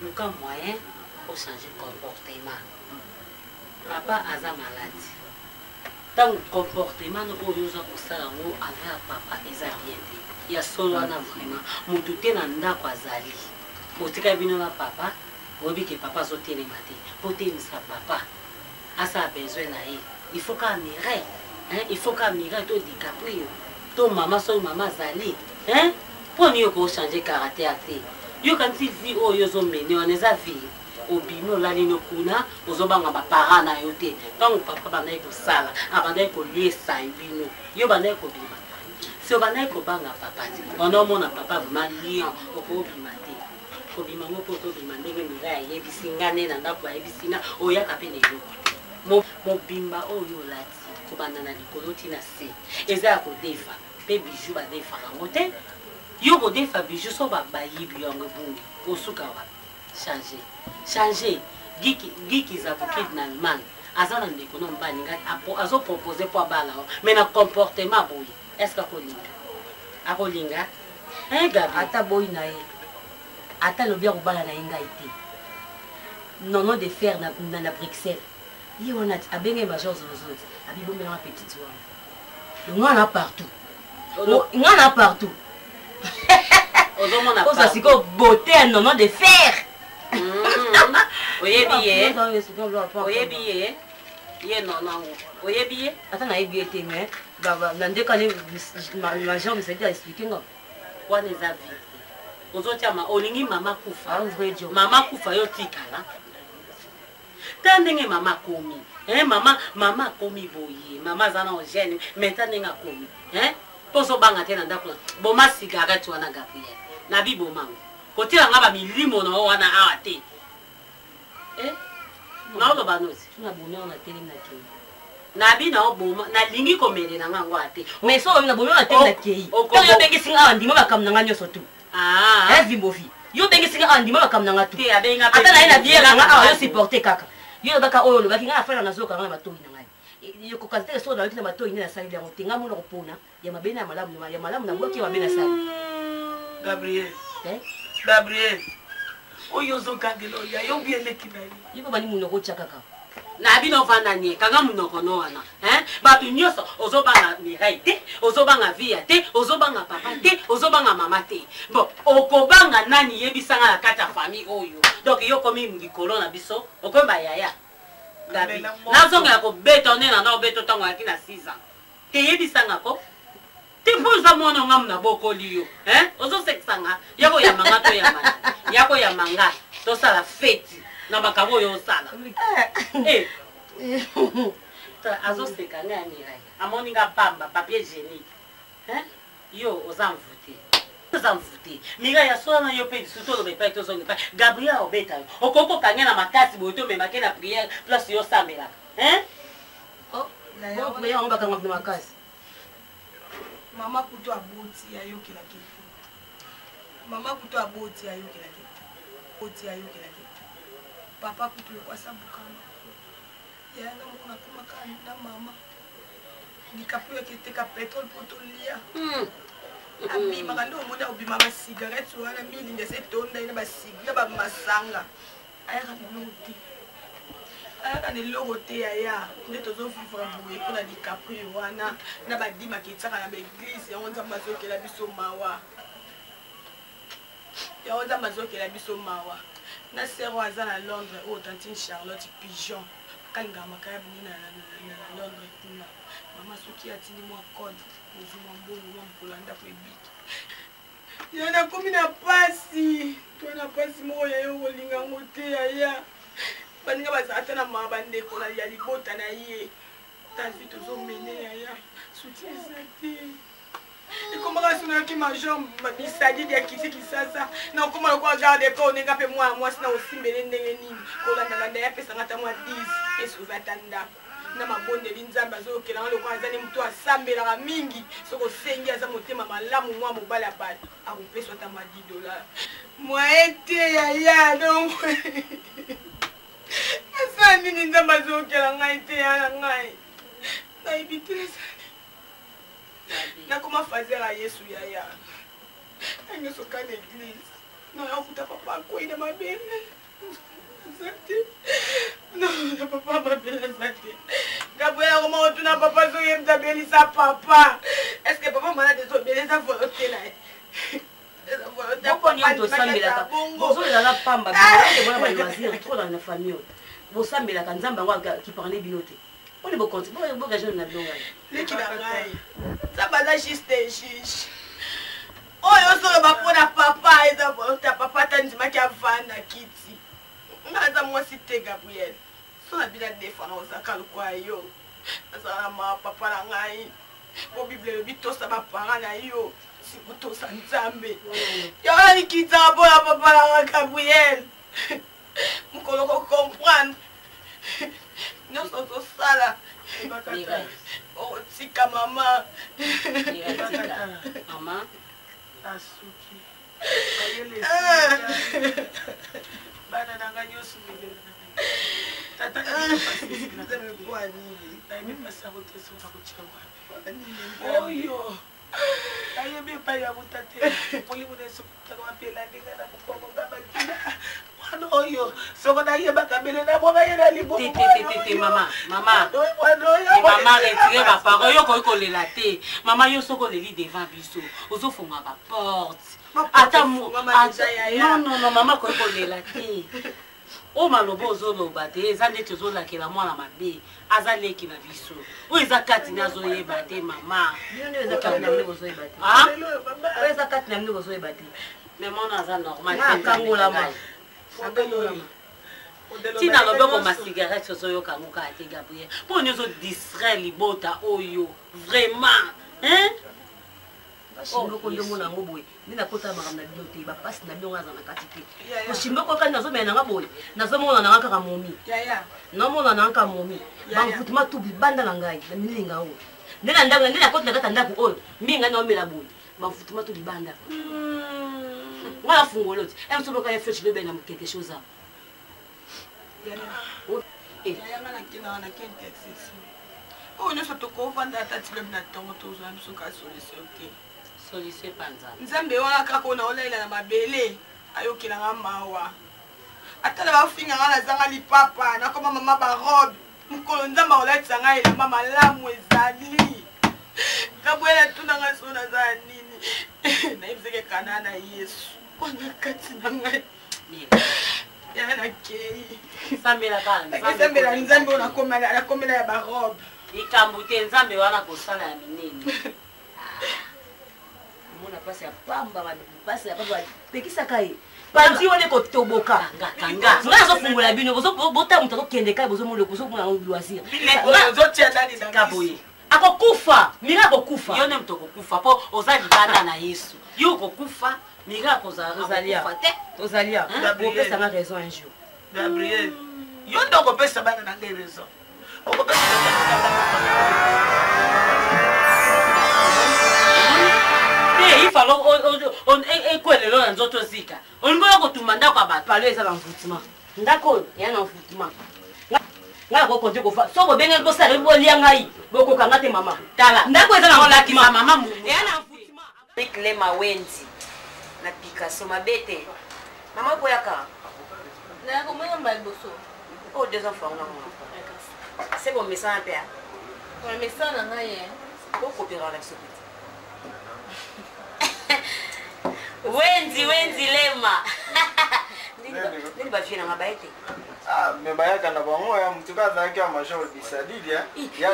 Nous avons moyen pour changer le comportement. Papa a sa maladie. Tant que comportement nous avons ça avec papa et ça bien. Il y a solo vraiment. Mon tout est dans la kwazali. Pour te cabiner na papa, on dit que papa zote les matés. Pour te dire ça papa, à ça besoin là. Il faut qu'à mirer, hein? Il faut qu'à mirer tout DiCaprio. Ton maman son maman zali, hein? Pour nous qu'on changer caractère. Yo quand tu vis oh yo zo mené on les a vie. Obino la lino kuna ozobanga ba parents na yote donc papa bana ko sala abanda ko liesa ibino yo bana ko bima si obana ko banga papa ti ono mona papa vraiment lion ko bima te ko bima mo ko to bima ndenge mira ye bisingane na ndako ya bisina oya kapene yo mo bimba oyo lati ko bana na likolo ti na se eza ko defa pe bijou ba defa ngote yo ko defa bijou so ba bayibi yo ngobungi osuka wa changer. Changer. Giki za bouquet dans Allemagne. Azana ndeko no mbani ngati azo proposer pour bala. Mais na comportement boy. Est-ce que kolinga? Akolinga? Hein Gabi? Ata boy na ye. Ata lo bien bala na inga ite. Non de faire na Bruxelles. Yi on a abenge major zozot. Abibo mena petite wa. Ngana partout. Ngana partout. Ozomona pas. Ça c'est ko beauté non de faire. Oye billet. Oye billet. Ye non non. Oye billet. Attends na billet te mais nande quand ma jambe me s'est expliqué non. Quoi les avis. Ozotia ma olingi mama kufa. Vrai Dieu. Mama kufa yo tikala. Tandenge mama komi. Mama komi boye. Mama zana o gêne mais tandenge komi. Poso banga tena ndako. Boma cigarette wana Gabriel. Na bi bomango. Côté là ngaba milimo na wana awate. Na lo banozi. Tuna bonheur na télé na kei. Na bi na oboma na lingi komele na ngangwa ate. Mais so na bonheur na télé na kei. Quand yo bengi singa andima bakam na nganyo sotu. Vimbofi. Yo bengi singa andima bakam na ngatu. Te abenga ata na ina bien nga awa yo supporter kaka. Yo baka oyo lo baki nga afana na zoka nga matoi na ngai. Yo ko kazete so na yo na matoi na sali ya ngotenga mo na kopona. Ya mabena ya malamu na boki mabena sali. Gabriel. Gabriel. Oyo zo kangelo ya yo bien lekinayi. Yiko bani munoko chakaka. Na bino vanda nie kanga munoko no wana. Ba tunyoso ozobanga miraite, ozobanga via te, ozobanga papa te, ozobanga mama te. Bon, okobanga nani yebisanga la kata famille oyo. Donc yo komi ngikolo na biso, okomba yaya. Gabi. Na zonga ko betonner na beto tango akina 6 ans. Te yebisanga ko Tipuza mwana ngamu na boko liyo. Ozo seksanga. Yako ya manga to ya manga. Yako ya manga. To sala feti. Na bakabo yo sala. Azo sekanga ya mirai. Amoni nga bamba. Papier génique. Yo oza mvute. Oza mvute. Mirai ya sola na yo pe. Suto lo bepa ito zongi pa. Gabriel obeta yo. Okoko kanya na makasi. Boto me make na prière. Plus yo samela. Oh. Bo prière on baka ngam na makasi. Mama kuto aboti ya yoki la kitu. Mama kuto aboti ya yoki la kitu. Oti ya yoki la kitu. Papa kuto kwa sababu kama. Ya na mwana kuma kana mama. Nikapuya kiteka petrol potolia. Ami magando mona obima ba cigarette wana mili ngese tonda ina ba cigarette ba masanga. Aya kana loti. Aya ne logote ya nde tozo vivre boye pona DiCaprio wana na badima kitaka na l'église ya onza mazokela biso mawa ya onza mazokela biso mawa na sero aza na Londres o tantine Charlotte Pigeon kalinga makaya bina na Londres kuna mama soki atini mwa code ozuma mbongo mwa mkolanda ko ebiki yana komi na pasi to na pasi mo ya yo linga ngote ya baninga bazata na mabande ko na ya libota na ye tazi tozo mene ya soutien zate ikomaka suna ki major bisadi ya kitiki sasa na ukoma kwa garde ko nenga pe moi sina osimbele ndenge nini ko landa ya pesa ngata mwa 10 esuvata ndako na mabonde linzamba azokela ngalo kwa azani mtu asambela mingi soko sengi aza motema malamu mwa mobala bali akupeswa ta $10 mwaete ya donc asa nini nzamba azokela ngai te ya ngai na ibitesa na comment fazer à Yesu yaya. Elle ne sont qu'à l'église. Non, on fout papa quoi il m'a bien. Non, papa m'a bien santé. Gabriel, comment tu n'as papa sur yem tabeli sa papa? Est-ce que papa m'a désobéi sa volonté là? Pourquoi nous tosambelaka? Bozo ezala pamba, bona ba loisir trop dans la famille. Bosambelaka nzamba ngwa ki parler binote. On est bon compte, bon région na bilonga. Leki na ngai. Ça baza juste chiche. Oyo so ba pona papa eza volonté papa tandima ki avanda kiti. Ngaza mwasi te Gabriel. So na bila défendre osaka lokwa yo. Azala ma papa na ngai. Bo Bible le bitosa ba parents na yo. Si kutosa nzambe. Yo ni kita bo ya papa na Gabriel. Mukolo ko comprendre. Non so to sala. Oh tika mama. Maman. Asuki. Bana nanga nyosu mbele. Tata nzame kwa nini? Na mimi pasa kuteso na kuchangwa. Oyo. Ayo be pa ya mutate. Poli muneso kutaka pela ndinga na kukongo ngaba kila. Wano oyo. Soko na yeba kabele na boba yena libo. Té maman. Maman retire ma parole yo ko kolela te. Maman yo soko leli devant biso. Ozo fonga ba porte. Ata non maman ko kolela te. O malobo ozoloba te eza ndeti ozolakela mwana mabe aza leki na biso oyo eza kati na azoyeba te mama Eza kati na mleko zoyeba te. Eza kati na mleko zoyeba te. mais mwana aza normal Akangolama. tina lobi okoma cigarette ozoyoka ngo kaka te Gabriel mpo nyonso distrait libota oyo vraiment Shimboko ndio mona ngo boye. Nina kota makamna bino te ba passe na bino ngaza na kati te. Ko shimboko kandi nazo mena nga boye. Nazo mona na kaka momi. Na mona na kaka momi. Ba mfutuma tu bibanda na ngai na milinga o. Ndena ndanga ndena kota na kata ndako oyo. Minga na omela boye. Ba mfutuma tu bibanda. Wala fungoloti. Em so loka yefeshi bebe na quelque chose a. Yaya ngana kina na kente exercice. Oh nyonso tokovanda tati lobi na ntongo tozwa biso ka solution te. Solution panza. Nzambe wana kaka ona olaila na mabele ayokelanga mawa. Ata na bafinga ngana zanga lipapa na koma mama ba robe. Mukolo nzamba olatisa nga elamba malamu ezali. Gabriel tunanga sona za nini. Na ibzeke kanana Yesu. Wana kati na ngai. Yana kei. Sambela kala. Sambela nzambe ona komela ya ba robe. Ikambute nzambe wana kosala ya minene. Mona pasi ya pamba ba pasi ya pamba. Pekisa kai. Panzi wone ko toboka. Kanga. Nga zo fungula bino bozo bota muto kende kai bozo mole bozo mona loisir. Zo tia ndani na kaboye. Akokufa, mira kokufa. Yo ne mtoko kufa po ozali bana na Yesu. Yo kokufa, mira Rosalia. Rosalia, Gabriel. pesa nga raison un jour. Gabriel. Yo ndo ko pesa bana na ngai raison. Oko pesa il faut on école là nzoto zika. On ngoya ko tumanda kwa bato. Palo eza l'envoûtement. Ndako, ya l'envoûtement. Nga ko konte ko fa. So bo benga ko sala bo lia ngai. Boko kanga te mama. Tala. Ndako eza l'envoûtement. Mama mu. Ya l'envoûtement. Avec les mawenzi. Na Picasso mabete. Maman koyaka. Na ko mwenga mbali boso. Oh, 2 enfants là. C'est bon message un père. Kwa mesa na ngai. Pourquoi copier avec ce petit? Wenzi lema. Nini ba fina mabaete? Ah, mais bayaka na bango ya mtuka zaki ya major bisadidi ya. Ya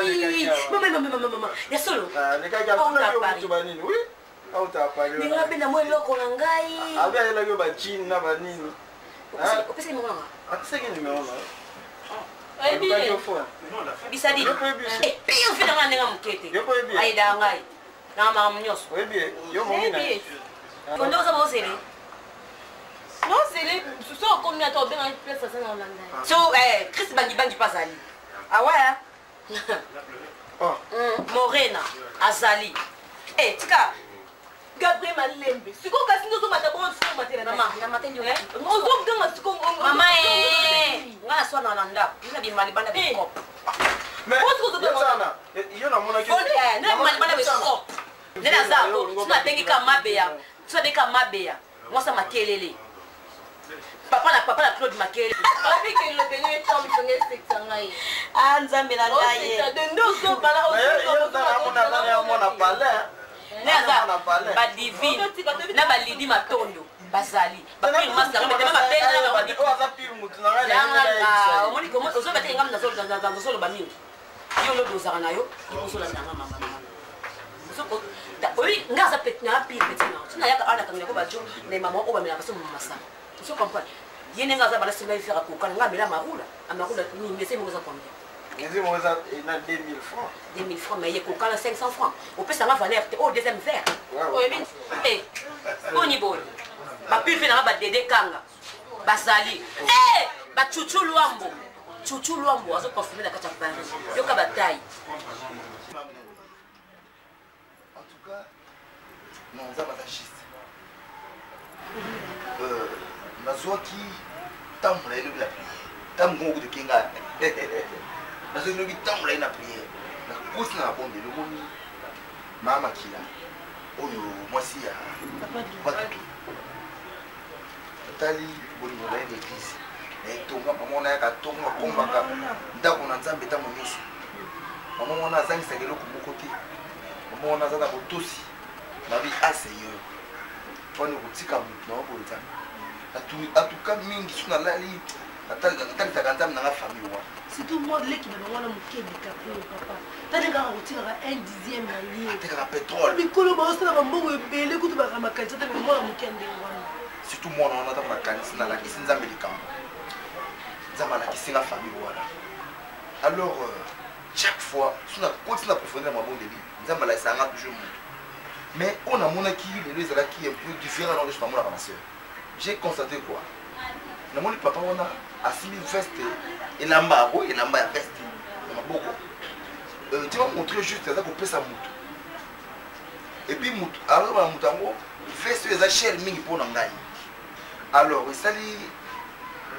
Mama. Ya solo. Ah, nekaka tuna yo mtu banini? Oui. Au ta pale. Ni ngabe na mwelo ko na ngai. Abi ayela yo ba chini na banini. Ah, opese ni mwana. atiseki nimeona. Ai bi. Bisadidi. Pio fina ngana nga mukete. Yo ko ebi. Aida ngai. Na mama mnyoso. Ebi, yo momina. Kondo za bosele. Non, c'est les so comme na to benga place ça na Hollande. So Chris bangi pasali. Ah ouais. Oh. Morena azali. Tika Gabriel Malembe. Siko kasi ndo so mata bon so mata na mama na matendo eh. Ozo ganga siko Mama nga so na nanda. Ina bi malibanda bi kop. Mais sana. Yo na mona ki. Na malibanda bi kop. Nena za ko tuna tengi ka mabeya. Tuna tengi ka mabeya. Mwasa makelele. Papa la Claude Makel. Abi que le tenir temps mi songe sexa ngai. Ah nzambe na ngai. De ndo so bala Ba divine. Na ba lidi matondo. Bazali. Ba pire masanga metema ba pena na ba o aza pire mutu na ngai na moni comment ozo ba tenga mna zo solo ba mingi. Yo lo dozaka na yo, yo so la nanga mama. Soko da oi ngaza petna pire petina. Tuna yaka ala kangela ko ba jo na mama o ba mela baso mama. Tu comprends? Il y a des gens qui ont fait un coup. Quand on a mis la maroula, mais c'est moins à combien? Il y a 2000 francs. 2000 francs, mais il y a coca à 500 francs. On peut s'en avoir au deuxième verre. Eh, on y va. Bah, puis finalement, bah, Dédé Kanga. Bah, Sali. Eh, bah, Chouchou Luambo. Chouchou Luambo, on a confirmé la carte à Paris. Il y a une bataille. En tout cas, non, ça va être nazwaki ntango na ye lobi na priere ntango moko tokenga nazwaki lobi ntango na ye na priere nakosi na babondeli omoni maa makila oyo mwasi ya batutu natali bolingo na ye na eglise na etonga mama wana yaka tonga akombaka ndako na nzambe ntango nyonso mama wana azangisaka eloko moko te mama wana aza na botosi nabi aseigneur mpona kotika motu na waboye nzambe atuka mingi so nalali natalisaka nzambe nanga famille wana surtout moi leki na bango wana mokebeka oyo papa tali kaka kotikaka 1/10 na lie atekaka pétrole mikolo baosala bambongo ebele kutu bakamakanisa te mwana moke ndenge wana surtout mwana wana ntango nakanisi nalakisi nzambe likambo nzambe alakisinga famille wana alors chaque fois so nakoti na profondeur ya mabondeli nzambe alakisanga toujours motu mais on a mon acquis les deux qui est un peu différent dans le chemin à ma soeur. J'ai constaté quoi? Na mon papa on a assis une veste et lamba et lamba ya veste. On a beaucoup. Tu vas montrer juste ça qu'on peut sa moto. Et puis moto alors la motango veste les achètes mingi pour nangai. Alors ça dit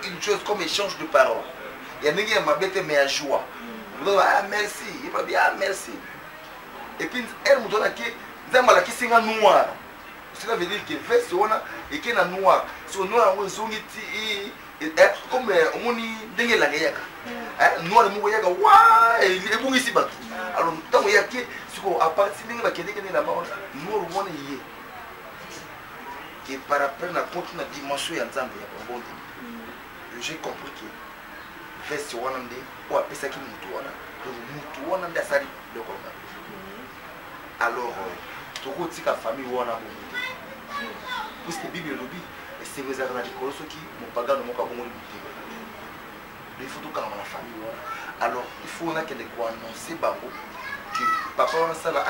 une chose comme échange de paroles. Il y a mingi ma bête mais à joie. Ah merci, il va bien merci. Et puis elle me donne qui nzambe alakisinga noir cela veut dire que veste wana eke na noir so noir ngo zongi ti comme omoni ndenge la yaka noir moko yaka wa ebungisi bato alors ntango yake siko a partir ndenge bakendeke na baona noir wana ye que par rapport na compte na dimension ya nzambe ya bonde j'ai compris que veste wana nde o apesa ki mutu wana donc mutu wana nde asali le combat alors tokotika famille wana bongo puisque bible elobi esengezaka na likolo soki mopagano moko abongoli motema il faut tokanga na famille wana alors il faut nakende koannonce bango que papa wana asala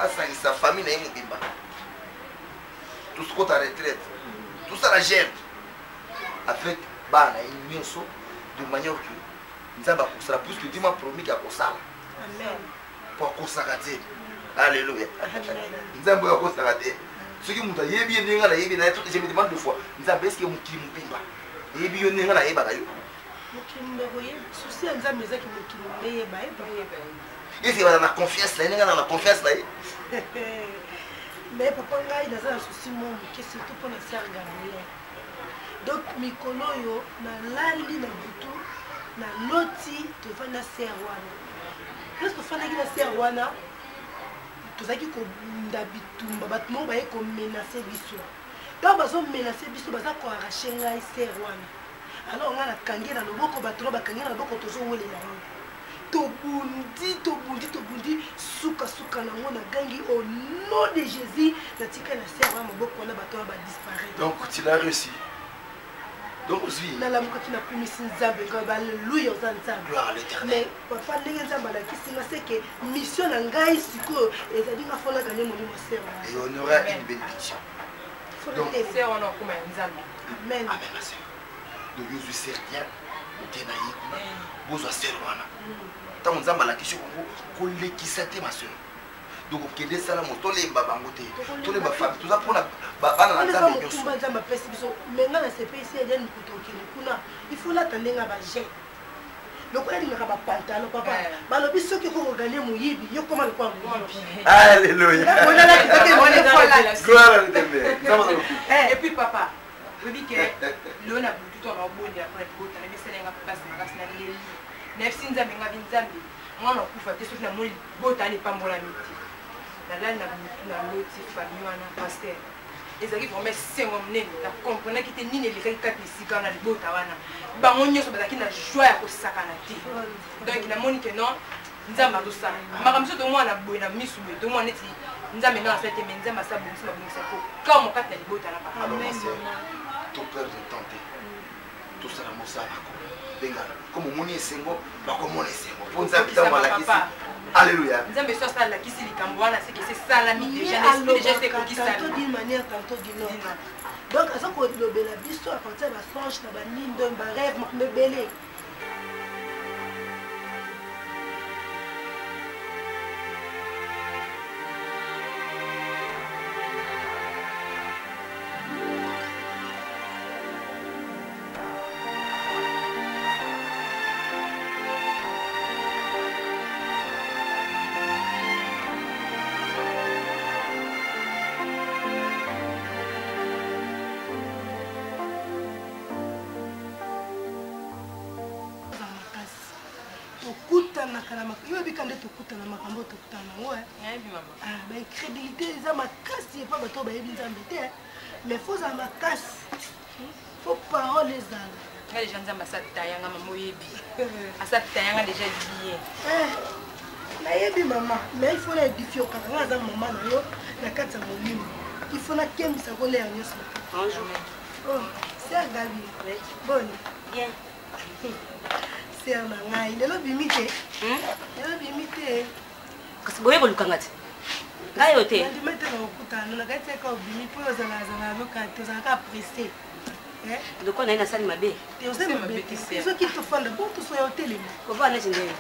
asangisa famille na ye mobimba tosikota retraite tosala gere avec bana ye nyonso de manière que nzambe akosala puisque dima promis ke akosala po akosaka te. Alléluia. Nzambe akosaka te. Soki muta yebi yenga na yebi na tout je me demande deux fois. Nzambe est-ce que mukili mupimba? Yebi yenga na yeba kayo. Mukili mboye souci nzambe ezaki mukili yeba yeba. Est-ce que na confiance na yenga na confiance na ye? Mais papa ngai naza na souci mo que surtout pour na sœur Gabriel. Donc mikolo yo na lali na butu na loti to fana sœur wana. Lorsque fana ki na sœur wana tozaki konda bitumba bato moko baye komenase biso donc bazomenase biso baza koarrache ngai ser wana alors ngai nakangi na loboko bato oyo bakangi na loboko tozowelela ye tobundi sukasuka nango nagangi au nom de Jésus natika na ser wana maboko wana bato oyo badisparaître. Donc tu l'as réussi. Donc aussi nalamukaki nakumisi nzambe ngai baleluya oza nzambe gloire à l'éternel. mais papa ndenge nzambe alakisinga seke mission na ngai sikoyo ezali nga fonaka nde molimo ser Et on aura une bénédiction. Donc Sœur on a comme nzambe. amen. amen ma soeur. Donc je suis certain que na yi bozwa ser wana. Tant nzambe alakisi kongo kolekisa te ma soeur. Donc okende sala mo tolemba bango te tolemba famille toza mpona bana na nzambe nyonso motumba nzambe apesi biso me nga na sepesi eliani mokuta okende kuna ifo lata ndenge baje lokola alingaka bapantalon papa balobi soki okokogane moyibi yo koma lokola moyibi. Alléluia. Gloire à l'éternel. Et puis papa oyebi ke lelo na butu to akabondela mpona libota nayebisalenga mpasi makasi na leli nayebisi nzambe ngabi nzambe mwana okufa te soki namoni libota alipambolami te nalali na butu na loti famille wana paster ezalaki vraiment esengo monene nakomprenaki te nini elekaki kati esika wana libota wana bango nyonso bazalaki na joi ya kosakana te donc namoni ke non nzambe azosala makambo so tomwana boye na misu boye tomwana neti nzambe nga asala te me nzambe asala bongisi mabongisa kokama kati na libota na papa to perdre temps te tosala mosala bengana comme omoni esengo bakomona esengo mpo nzambe ntango alakisi alléluia nzambe so asala alakisi likambo wana seke esalami déjà l'esprit déjà sekokisala d'une manière tantôt d'une autre donc aza kolobela biso à partir ya basonge na banindo barêve makambo ebele incrédulité eza makasi epa bato bayebi nzambe te mais faut za makasi faut parole ezala nga déjà nzambe asatayanga mama oyebi asatayanga déjà bien nayebi mama mais il faut na édifie okaka nga aza mama na yo na kati ya molimo il faut nakembisa koleya nyonso ser gabi boni bien ser na ngai lelo bimi te lelo bimi te kasi boye kolukanga te ngai yo te nandima te na kokutana nakati eka obimi mpo ozalazala loka te ozalaka apresse loko na ye nasali mabe te osali mabe te soki tofanda bongo tosoya otelema kovaa neti ndenge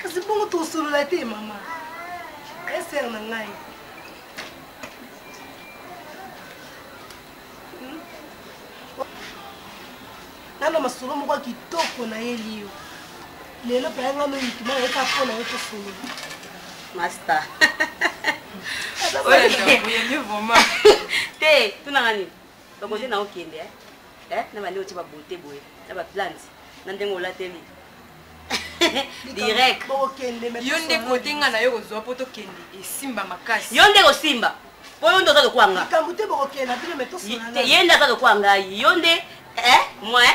kasi bongo tosolola te mama eser na ngai nana masolo moko ya kitoko na ye liyo lelo payanga no yikima na yeka mpo na yo tosolola master te tunanga nini bakozi na okende na bande otie babote boye na baplante na ndenge olateli direct yo nde kote nga na yo kozwa mpo tokende esimba makasi yo nde kosimba po yo nde oza lokwanga ye nde aza lokwanga yo nde moi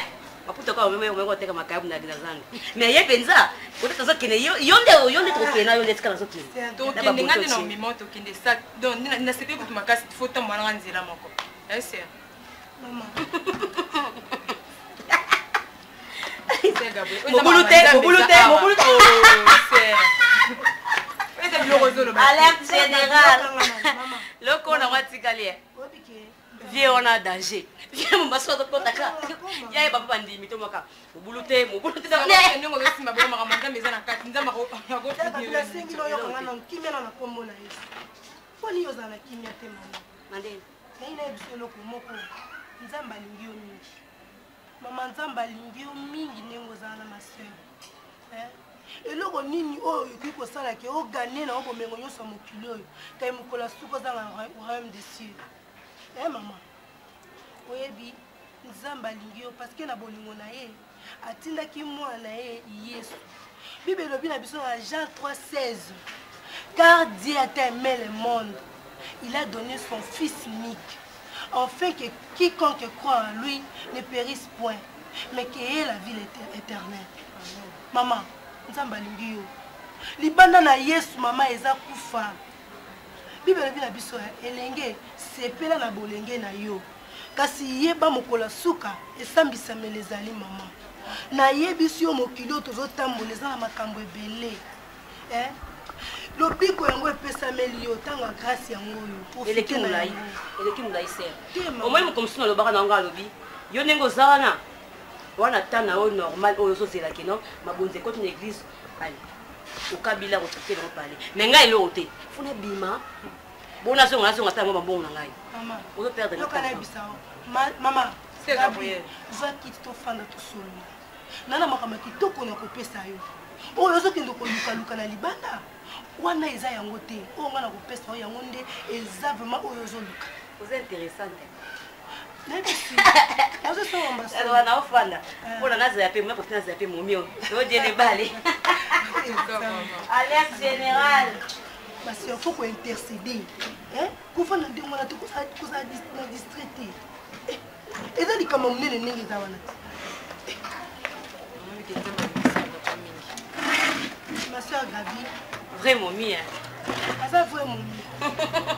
maputa kwa omekoteka makayabu na dina zangu mais ye mpenza kote tozokende yo nde tokokende yo nde tika nazokende tokende nga nde na omema tokende sa donc nasepeli kutu makasi fo tambolanga nzela moko ese alerte général loko na watikali vie wana danger vie mobaso azokotaka yaye papa bandimi to moka mobulu te ndenge ozosimba boyo makambo nzambe eza na kati nzambe akosengi noyokanga na kimia na kombo na ye mponi ozala na kimia te mama mandeni ngai nayebiso eloko moko nzambe alingi yo mingi mama nzambe alingi yo mingi ndenge ozala na maseur eloko nini oyo okoki kosalaki ogane na obomengo nyonso ya mokili oyo kai mokolo ya suka oza na royaume de cieux mama oyebi nzambe alingi yo parceke na bolingo na ye atindaki mwana na ye yesu bible elobi na biso na Jean 3:16 car Dieu a aimé le monde il a donné son fils unique afin que quiconque croit en lui ne périsse point mais qu'il ait la vie éternelle. Maman, nzambe alingi yo libanda na yesu mama eza kufa bible elobi na biso elenge sepela na bolenge na yo kasi yeba mokolo suka esambisameli ezali mama nayebisi yo mokili oyo tozotambola eza na makambo ebele lobiko yango epesameli yo ntango ya grâce yango oyo eleki molai ser omoi mokomosu na lobaka na yango alobi yo ndenge oza wana tana oyo normal oyo ozozelaki no mabonzi ekoti na église ale okabila kotikela ngo pale me ngai eloko te funa bima bona nazonga ata yango mabongo na ngai ozoperdre mama va kiti tofanda tosolola nana makambo ya kitoko na kopesa yo oyo ozokende kolukaluka na libanda wana eza yango te oyo nga na kopesa oyo yango nde eza vraiment oyo ozoluka oza interessante wana ofanda mpona nazala mpe mwe profite nazala mpe momio odiele bale alerte général parce qu'il faut qu'on intercéder kufa na ndenge wana te kozala na distraité eza likambo monene ndenge eza wana ma soeur Gabi vrai momi aza vrai momi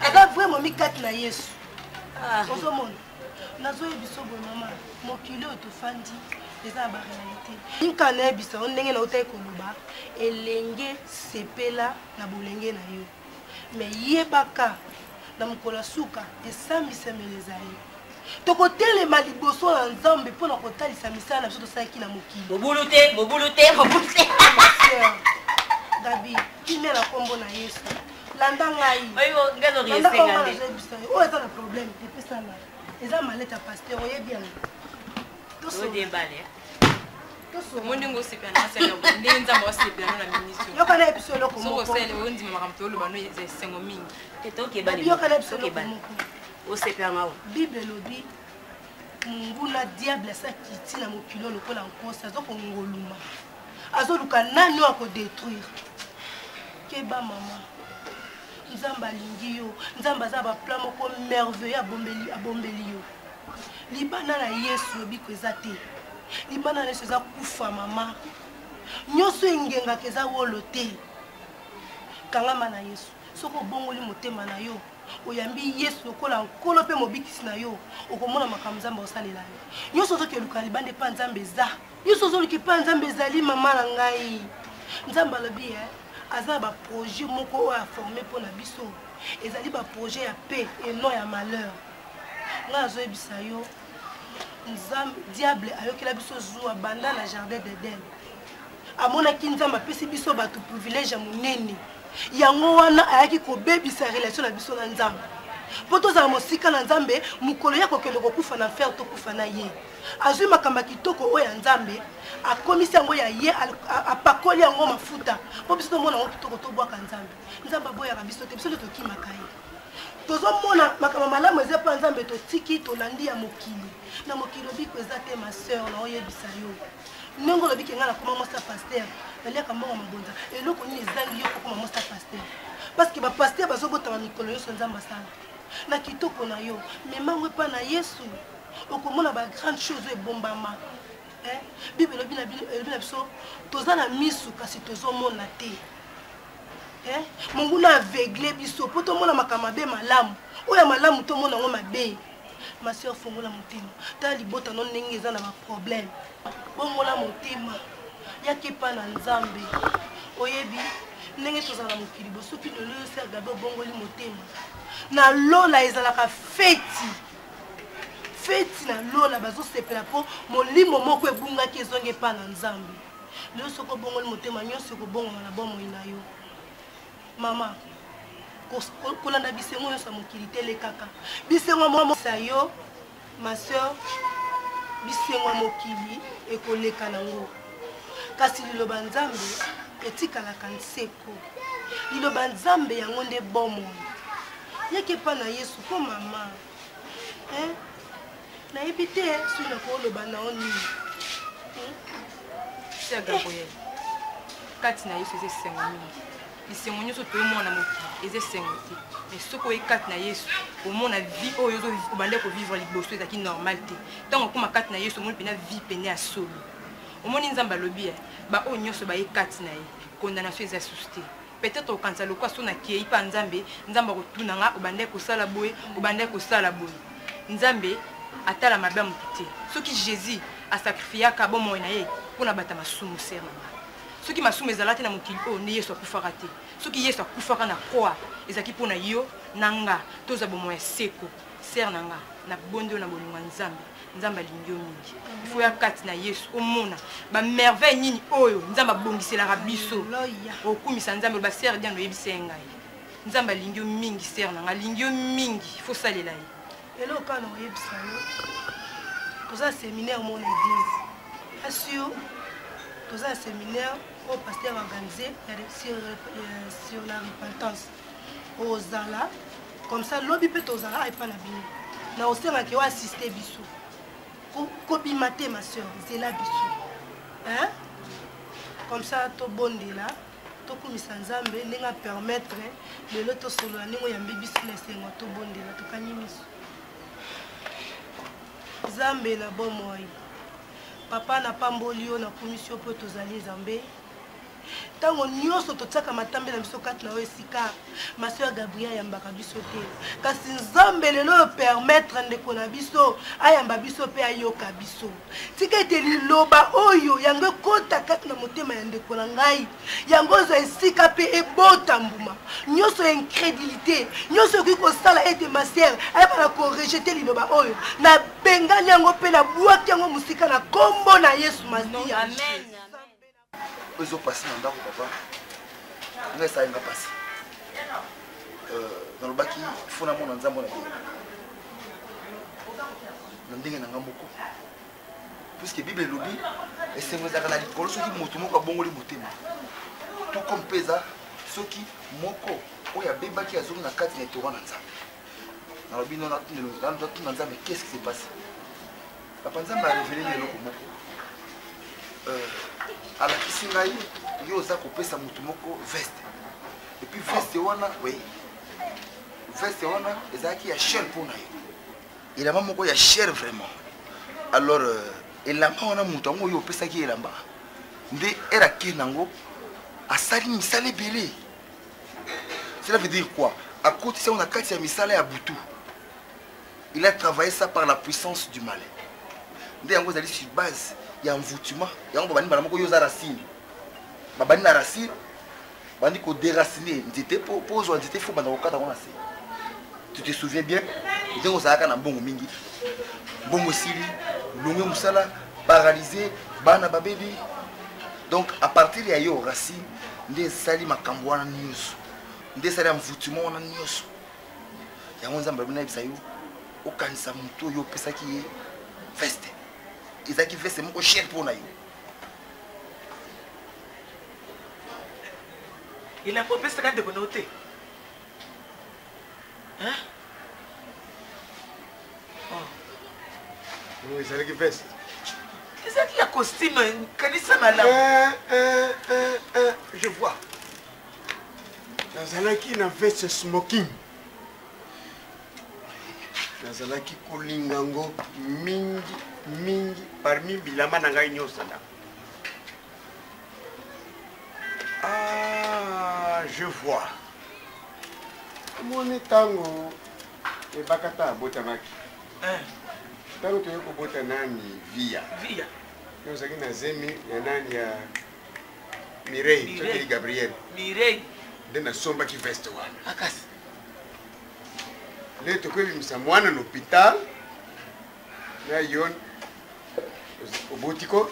aza vrai momi kati na yesu ozomona nazoyebisa boye mama mokili oyo tofandi eza na baréalité ninka nayebisa o ndenge na otai koloba elenge sepela na bolenge na yo me yebaka na mokolo suka esambisami ezali tokotelema liboso na nzambe mpo na kotalisa misala na biso tosalaki na mokili mobulu te Gabi kimia na kombo na yesu landa ngai oyo eza na problème epesana eza malete ya paster oyebi yango mondingo osepela ndenge nzambe osepela no na ministre yoka na ebiso eloko ondima makambo tooloba no eza esengo mingi yoka na ebiso eloko moko osepela ngao bible elobi monguna diable asaki ntina mokili lokola nkosi azokongoluma azoluka nani oyo akodétruire keba mama nzambe alingi yo nzambe aza baplan moko merveilleux abombeli yo libana na yesu obiko eza te libana na yesu eza kufa mama nyonso engengaka eza wolo te kangama na yesu soki obongoli motema na yo oyambi yesu lokola nkolo mpe mobikisi na yo okomona makambo nzambe osalela yo nyonso ozokeluka libanda epa nzambe eza nyonso ozoluka epa nzambe ezali mama na ngai nzambe alobi aza na baprojet moko oyo aforme mpo na biso ezali baprojet ya paix et non ya malheur ngai azoyebisa yo nzambe diable ayokela biso zuwa banda na jardin d'Eden amonaki nzambe apesi biso bato privilège ya monene yango wana ayaki kobebisa relation na biso na nzambe mpo tozala mosika na nzambe mokolo ya kokende kokufa na fer tokufa na ye azwi makambo ya kitoko oyo ya nzambe akomisi yango ya ye apakoli yango mafuta mpo biso tomona yango kitoko tobwaka nzambe nzambe aboyaka biso te biso nde tokimaka ye tozomona makambo malamu eza mpa nzambe totiki tolandi ya mokili na mokili obiko eza te ma sœur na oyebisa yo ndenge olobiki ngai nakoma mwasa paster naliaka mbongo mabonza eloko nini ezangi yo kokoma mwasa paster parceke bapaster bazobotama mikolo nyonso nzambe asala na kitoko na yo memango epa na yesu okomona bagrande chose oyo ebombama bible elobi na biso toza na misu kasi tozomona te monguna aveugle biso mpo tomona makambo mabe malamu oyo malamu tomona yango mabe ma sœur fongola motema tala libota no ndenge eza na baproblème bongola motema yaki epa na nzambe oyebi ndenge tozala na mokili bo soki lelo yo ser gabe obongoli motema na lola ezalaka feti na lola bazosepela mpo molimo moko ebungaki ezongi epa na nzambe lelo soki obongoli motema nyonso ekobongama na bomoi na yo mama kolanda bisengo nyonso ya mokili te lekaka bisengo mwamosa yo ma sœur bisengo ya mokili ekoleka nango kasi liloba nzambe etikalaka nseko liloba nzambe yango nde bomoi yaki epa na yesu mpo mama nayebi te soki nakoloba nao nini gabriel kati na yesu eza esengo mingi lisengo nyonso toomona mokili eza esengo te mais soki oye kati na yesu omona vie oyo obande kovivre liboso ezalaki normal te ntango okóma kati na yesu omoni mpena vie pene ya solo omoni nzambe alobi baoyo nyonso baye kati na ye condamnation eza susu te peut-être okanisa lokwa so nakei mpa nzambe akotuna nga obande kosala boye obande kosala boye nzambe atala mabe ya motu te soki jésus asakrifiyaka bomoi na ye mpona bata masumu ser na nga soki masumu ezala te na mokili oyo nde yesu akufaka te soki yesu akufaka na croix ezalaki mpona yo na nga toza bomoi ya seko ser na nga na bondi oyo na bolingo ya nzambe alingi yo mingi ifo ya kati na yesu omona bamerveille nini oyo nzambe abongiselaka biso okumisa nzambe baser diane oyebisa ye ngai nzambe alingi yo mingi ser na nga alingi yo mingi ifo salela ye eloko kaka na oyebisa yo toza séminaire mo na église asio toza séminaire au pasteur organisé sur la repentance ozala comme ça lobi pe tozala epa na bino na osengaki oassiste biso kobima te ma soeur zela biso hein? Comme ça tobondela tokumisa nzambe ndenge apermettre lelo tosolola ndenge oyambi biso na esengo tobondela tokangi miso nzambe na bomoi papa na pamboli yo nakumisi yo mpo tozali nzambe ntango nyonso totiaka matambe na biso kati na oyo esika masoeur Gabriel ayambaka biso te kasi nzambe lelo oyo permettre ndeko na biso ayamba biso mpe ayoka biso tika ete liloba oyo yango ekota kati na motema ya ndeko na ngai yango ozwa esika mpe ebota mbuma nyonso ya incrédulité nyonso ekoki kosala ete masoeur ayeba na korejete liloba oyo nabengani yango mpe nabwaki yango mosika na kombo na Yesu Masiya. Amen. Ozo passer dans ndako papa. Ngai sa nga passer. Dans le baki fona mona nzambo na bible. Ndenge na ngamoko. Puisque Bible lobi esengo za kana likolo soki moto moko abongoli motema. To kompeza soki moko oya bebaki azongi na kati na etora na nzambe. Na lobi non na nzambe qu'est-ce qui s'est passé? Papa nzambe a révélé eloko moko. alakisi ngai yo oza kopesa motu moko veste et puis veste wana oui veste wana ezalaki ya cher mpona yo elamba moko ya cher vraiment alors elamba wana motu yango oyo opesaki elamba nde erake nango asali misala ebele. Cela veut dire quoi? Akotisa on a kati ya misala ya butu. Il a travaillé ça par la puissance du malin. Nde yango ezali sur base ya envoûtement yango babani bana moko yo za racine babani na racine bandi ko déraciner nzete po ozwa nzete fo bana kokata ngona se. Tu te souviens bien ndengo zalaka na mbongo mingi mbongo sili longue musala paralysé bana babebi. Donc à partir ya yo racine nde sali makambo wana nyonso nde sali envoûtement wana nyonso yango nzambe bana bisa yo okanisa muto yo pesaki ye veste. Ils ont fait ce mot cher pour nous. Il a pas fait ce qu'il a noté. Hein? Oui, c'est qui veste. C'est qui a costume, canissa malade. Je vois. Nazalaki na veste smoking. Nazalaki kolingango mingi parmi bilamba na ngai nyonso na. Ah, je vois. Moni tango e bakata botamaki. Tango to yoko bota nani via. Via. Yo zaki na zemi ya nani ya Mireille, Mireille. Gabriel. Mireille. Ndena somba ki veste wana. Akasi. Le to kwebimisa mwana na hôpital. Na yon obotiko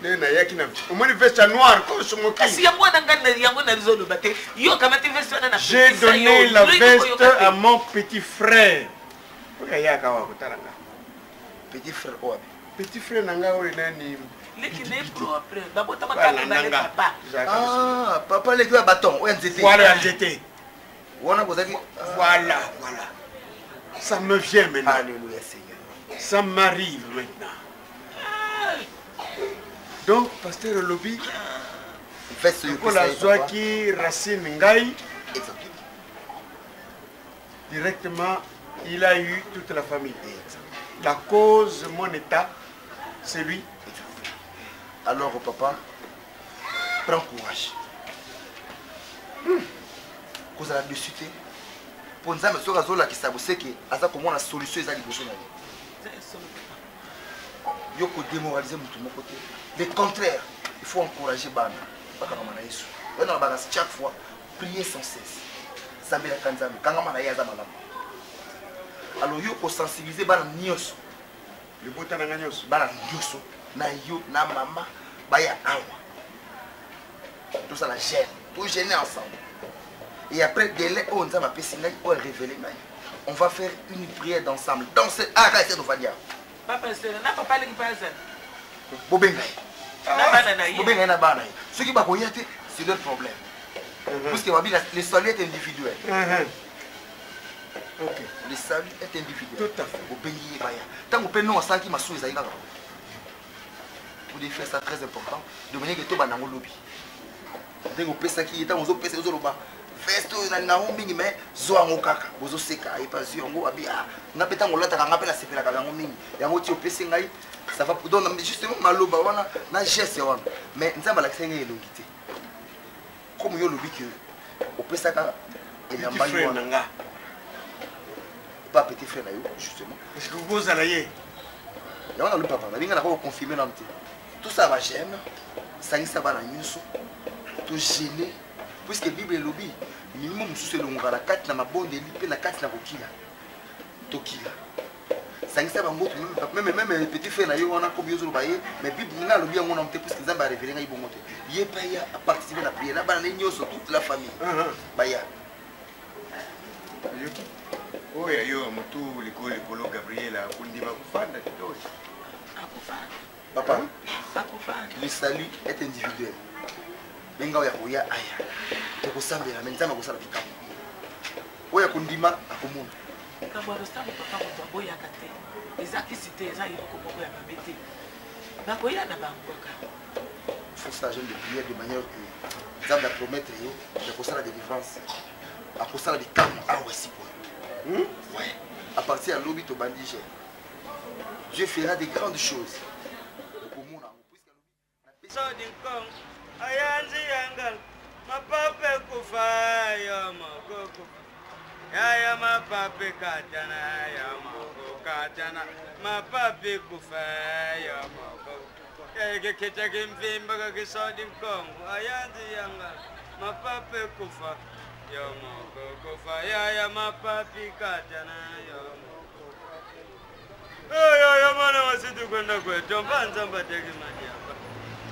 le na yaki na omoni veste noire comme ce moki. Si ya mwana ngana yango na rizolo bate yo kama te veste na. J'ai donné la veste à mon petit frère. Oka yaka wa kutaranga. Petit frère oa. Petit frère nanga o nani. Leki ne propre. Babota makaka na papa. Ah, papa leki wa bâton o nzete. Voilà nzete. Wana kozaki voilà. Ça me vient maintenant. Alléluia Seigneur. Ça m'arrive maintenant. Donc, pasteur Lobi, qui racine Ngai, directement, il a eu toute la famille. La cause, mon état, c'est lui. Alors, papa, prends courage. Cause à la dessus, pour nous amener sur la zone qui s'abousse, qui a comment la solution est à l'impossible. Il faut démoraliser mon côté. Le contraire, il faut encourager Bana. Chaque fois, prier sans cesse. Alors, il faut sensibiliser Bana Nios. Le bouton de Nios. Bana Nios. Na yo, na maman, baya awa. Tout ça la gêne. Tout gêner ensemble. Et après, délai, on va révéler. On va faire une prière d'ensemble. Dans ce arrêt de Vadia. Papa, c'est n'a pas les passe. Bobengai. Bobengai na bana. Ce qui va voyager, c'est leur problème. Parce que les soleils est individuel. Le salut est individuel. Tout à fait. Tant qu'on peut non sans qui m'a souhaité ça. Pour des faire ça très important. De manière que tout va dans le lobby. Dès qu'on peut ça qui est dans aux PC aux loba. Festo na naombi mais zoango kaka. Bozo seka et pas ziongo abia. Na peta ngolata ka ngapela sepela ka ngombi. Yango ti opesi ngai. Ça va pour donner justement maloba wana na geste wana. Mais nzamba la ksenga elongité. Comme yo lobby que opesa ka elamba wana. Pas petit frère justement. Est-ce que vous allez il y a le papa, il y a confirmé dans le tout ça va gêner, ça va la nuit, tout gêner, puisque la Bible est lobby, minimum c'est le ngara 4 na mabonde lipe na 4 na kokila. Tokila. Ça va même petit frère na yo on a comme yo baye, mais Bible na lobby on a puisque Nzamba révélé ngai bongote. Yé pas ya à participer à la prière, na bana nyonso toute la famille. Baya. Oh, il y a l'école Gabriel à Kundima Koufanda. Papa, le salut est individuel. Benga ya aya. Toko sambela menzama kosala bikamu. Oya Kundima akomuna. Kabalo stable papa ko boya kate. Ezaki cité eza yoko boko ya babete. Ba koya na bangoka. Faut ça jeune de prière de manière que Nzamba promettre yo de kosala délivrance. A kosala bikamu awa sipo. Ouais. À partir de l'obit au bandige, Dieu fera des grandes choses. Ya mapapi katana ya mana wasitu kwenda kwetu mpanza mbateki madiamba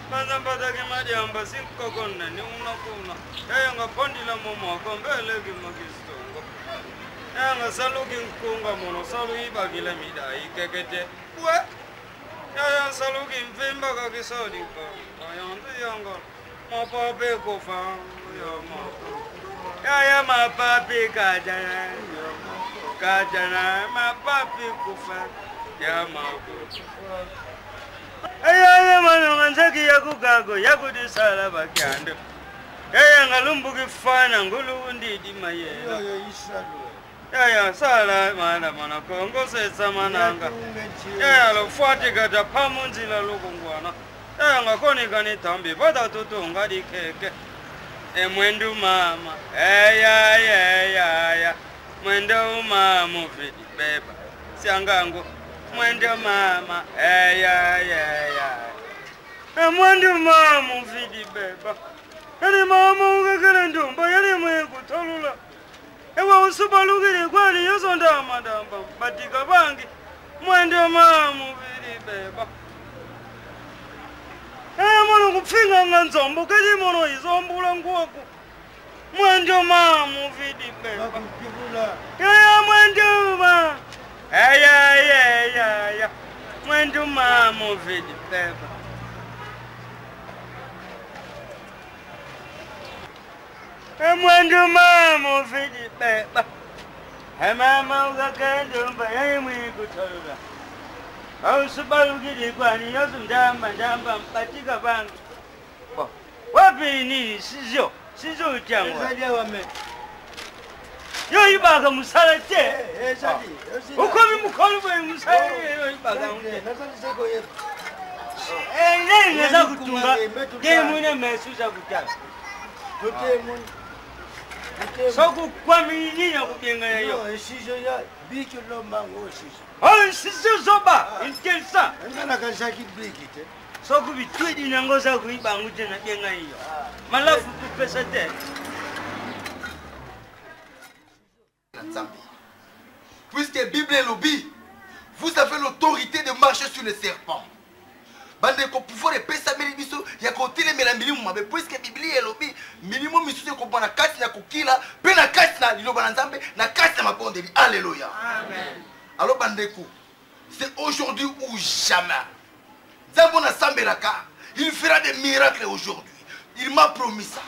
mpanza mbateki madiamba sinkokonna ni unakuna yanga pondila momoko mbele kimakistongo yanga saluki nkunga mono salu ibagile mida ikekete we yaya saluki mfimba kakisodiko ayanzi yanga mapapi kufa ya mapapi ya mapapi kajana mapapi kufa ya mapapi ya manonganzaki yakugago yakudisala bakyando ya ngalumbu kifana ngulu ndidi mayela ya sala mana kongo setsa mananga ya lo fuati kata pamunzila lokongwana ya ngakoni kani tambi bada tutunga dikeke Mwendo mama, ya, mwendo mama vidi beba, siangango, mwendo mama, ya, mwendo mama vidi beba, yani mama ukakele ndumba, yani mwe kutolula, ewa usubalugiri kwani yosonda madamba, batika bangi, mwendo mama vidi beba. Mono kupfinga nganzombo kati mono izombula ngoko mwendo mamu vidi beba ya mwendo ma ya mwendo mamu vidi beba mwendo mamu vidi beba mama ukakendumba yemwe kutolula Ausubalugiri kwani yosu ndamba mpatika bangu. Wapi ni sizo utangwa. Yo ibaga musalate. Ukomi mukolu bwe musalate yo ibaga unde. Nene za kutunga. Demune mesuza kutala. Soku kwa minyinya kubenga yo. Sizo ya biki lo mango sizo. Oh, sizo zoba, intesa. Ngana kashaki brikite. Soku bitwidi nangoza kuiba ngute na kenga hiyo. Malafu kupesa te. Puisque Bible est lobby, vous avez l'autorité de marcher sur les serpents. Bande ko pouvoir de pesa melibiso ya ko telemela milimu mabe puisque Bible est lobby, minimum misusu ko bana kati na kokila, pe na kati na liloba na Nzambe, na kati na mabondeli. Alléluia. Amen. Alors Bandeko, c'est aujourd'hui ou jamais. Zambona Sambelaka, il fera des miracles aujourd'hui. Il m'a promis ça.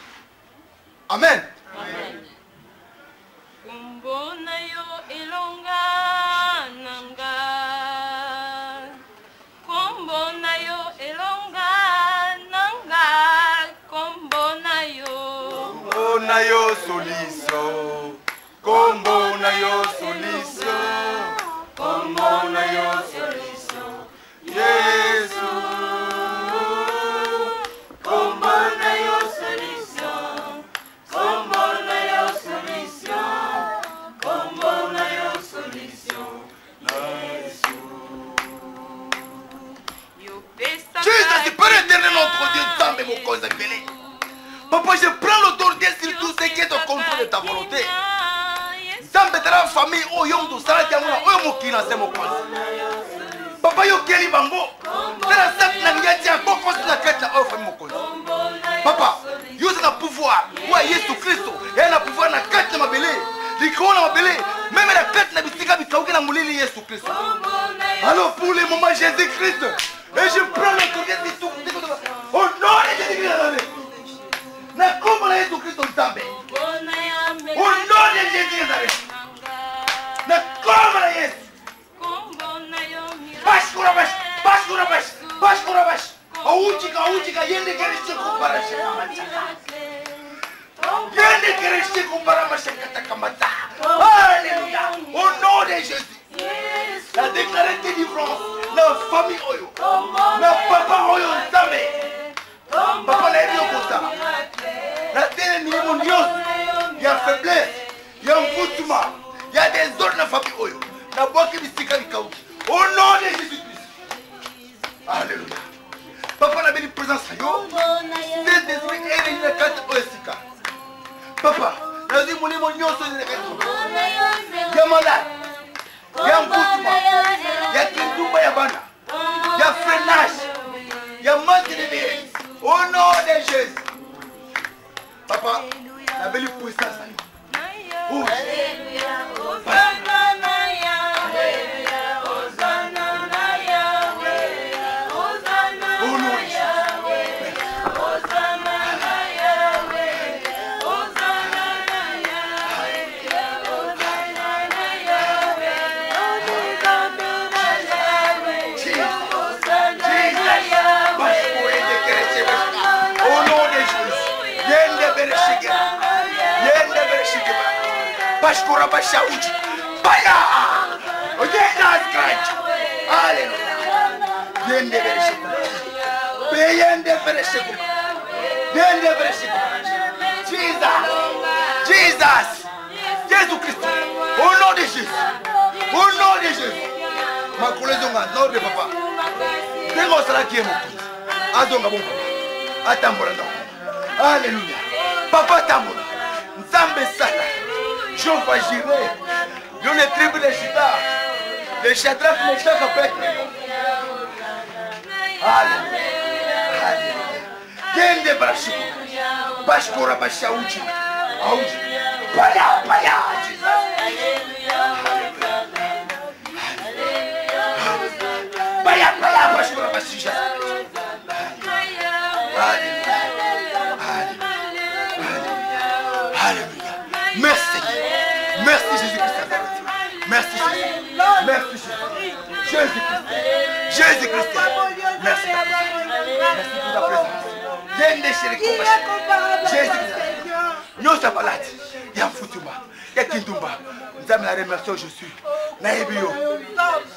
Amen. Amen. Kombo na yo elonga nanga. Kombo na yo elonga nanga. Kombo na yo. Kombo na yo solution. Kombo na yo solution. Kombo na yo solution. Yesu. Kombo na yo solution. Kombo na yo solution. Kombo na yo solution. Yesu. Jesus, c'est pas l'éternel notre Dieu, Nzambe Mokonzi Mbele. Papa, je prends l'autorité sur tout ce qui est au contrôle de ta volonté. Nzambe de la famille, oh yom to salati amuna, oh mokina se Mokonzi. Papa yo keli bango. C'est la sainte na ngati ya koko na kata oh famille Mokonzi. Papa, yo c'est le pouvoir. Ouais, Yesu Christo, il a le pouvoir na kata mabele. Likona mabele, même la kata na bisika bikauki na mulili Yesu Christo. Alors pour le moment Jésus-Christ, et je prends l'autorité de tout. Au nom de Jésus-Christ. Na kombo na Yesu Kristo Nzambe. Au nom de Jésus-Christ. Na kombo na Yesu. Bashkura bash, bashkura bash, bashkura bash. Auchika yende kereshe kumbara shaka. Yende kereshe kumbara mashaka takamata. Alléluia. Au nom de Jésus. La déclarée délivrance. La famille Oyo. La papa Oyo Nzambe. Papa na ebi okota. La terre milimo nyos. Il y a faiblesse. Il y a mfutuma. Il y a des ordres dans la famille Oyo. La boki bisika likauki. Au nom de Jésus-Christ. Alléluia. Papa na beli présence yo. C'est des esprits et les quatre osika. Papa, la dit molimo nyos les quatre. Il y a malade. Il y a mfutuma. Il y a kindumba ya bana. Il y a freinage. Il y a manque de vie. Au nom de Jésus. Papa, la belle puissance. Oh, Bashkura bashauji. Baya. Oyena scratch. Alléluia. Yende bereshiku. Yende bereshiku. Yende bereshiku. Jesus. Jesus. Jésus Christ. Au nom de Jésus. Au nom de Jésus. Ma collègue nom de papa. Dengo sala qui est mon. Azonga bon papa. Atambola non. Alléluia. Papa tambola. Nzambe sala. Jehovah Jireh, nous les tribus de Chita, les Shadrach, Meshach, Abednego. Alléluia, alléluia. Yende barashiku, bashkora bashauji, auji, paya, paya, Jesus. Paya, paya, bashkora bashija. Alléluia, alléluia, alléluia. Merci. Merci Jésus-Christ. Merci Jésus. Merci Jésus. Jésus-Christ. Jésus-Christ. Merci. Merci pour ta présence. Jésus-Christ. Nous sommes malades. Il y a Futuma. Il y a Kindumba. Nous allons la remercier je suis. Naïbio.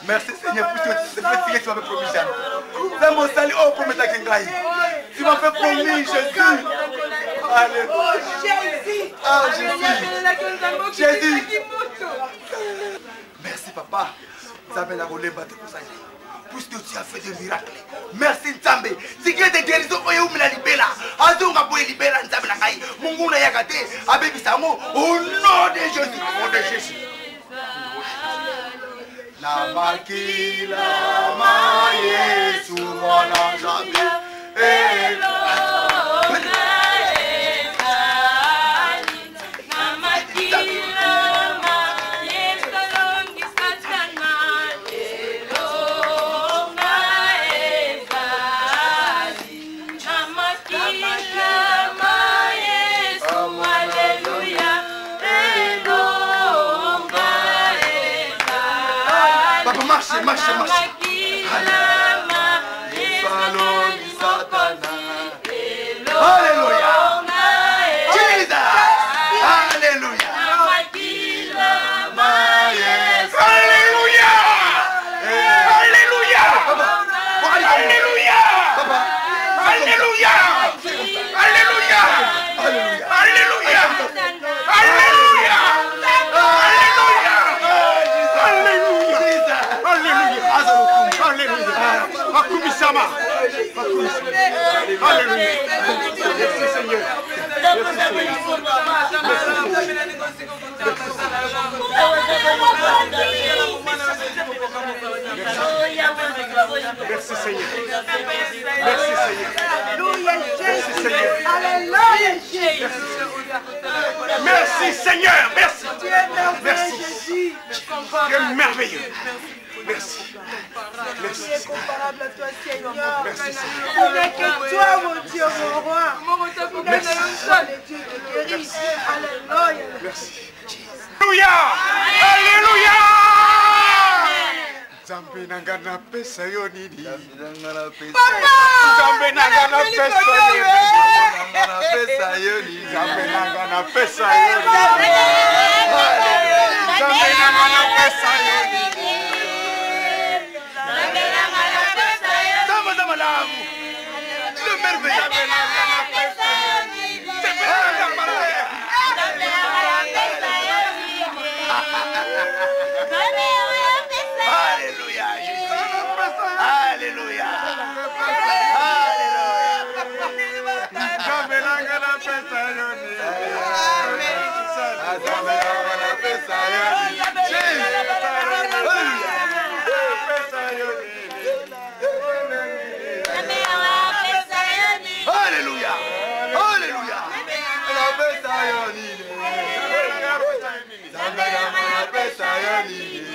Merci Seigneur pour ce que tu m'as fait promis. Dans mon salut, oh, pour mettre à Kingaï. Tu m'as fait promis, Jésus. Alléluia. Jésus. Ah, Jésus. Jésus. Merci, papa. Nzambe na kolemba te kozali. Puisque tu as fait des miracles. Merci Nzambe. Si que des guérisons oyo mina libela. Azonga boye libela Nzambe na ngai. Mungu na yakate abebisa yango au nom de Jésus. Au nom de Jésus. Na makila ma Yesu mwana Nzambe. marche, marche. Alléluia. Jesus. Alléluia. Alléluia. Alléluia. Alléluia. Alléluia. Alléluia. Alléluia. Alléluia. Merci Seigneur. Merci Seigneur. Alléluia Jésus. Merci Seigneur. Merci. Merci. Tu es merveilleux. Merci. Merci. Incomparable à toi, Seigneur. Merci. Il n'y a que toi, mon Dieu, mon roi. Merci. Le Dieu qui guérit. Alléluia. Merci. Alléluia. Alléluia. Zambe nanga na pesa yo nini? Papa! Zambe nanga na pesa yo nini? Zambe nanga na pesa yo nini? Zambe nanga na pesa yo nini? Zama lamu. Le merveilleux. Zambe nanga na pesa yo nini? C'est bien la parole. Alléluia. Alléluia. Zambe nanga na pesa yo nini? Zambe nanga na pesa yo nini? Alléluia. Alléluia.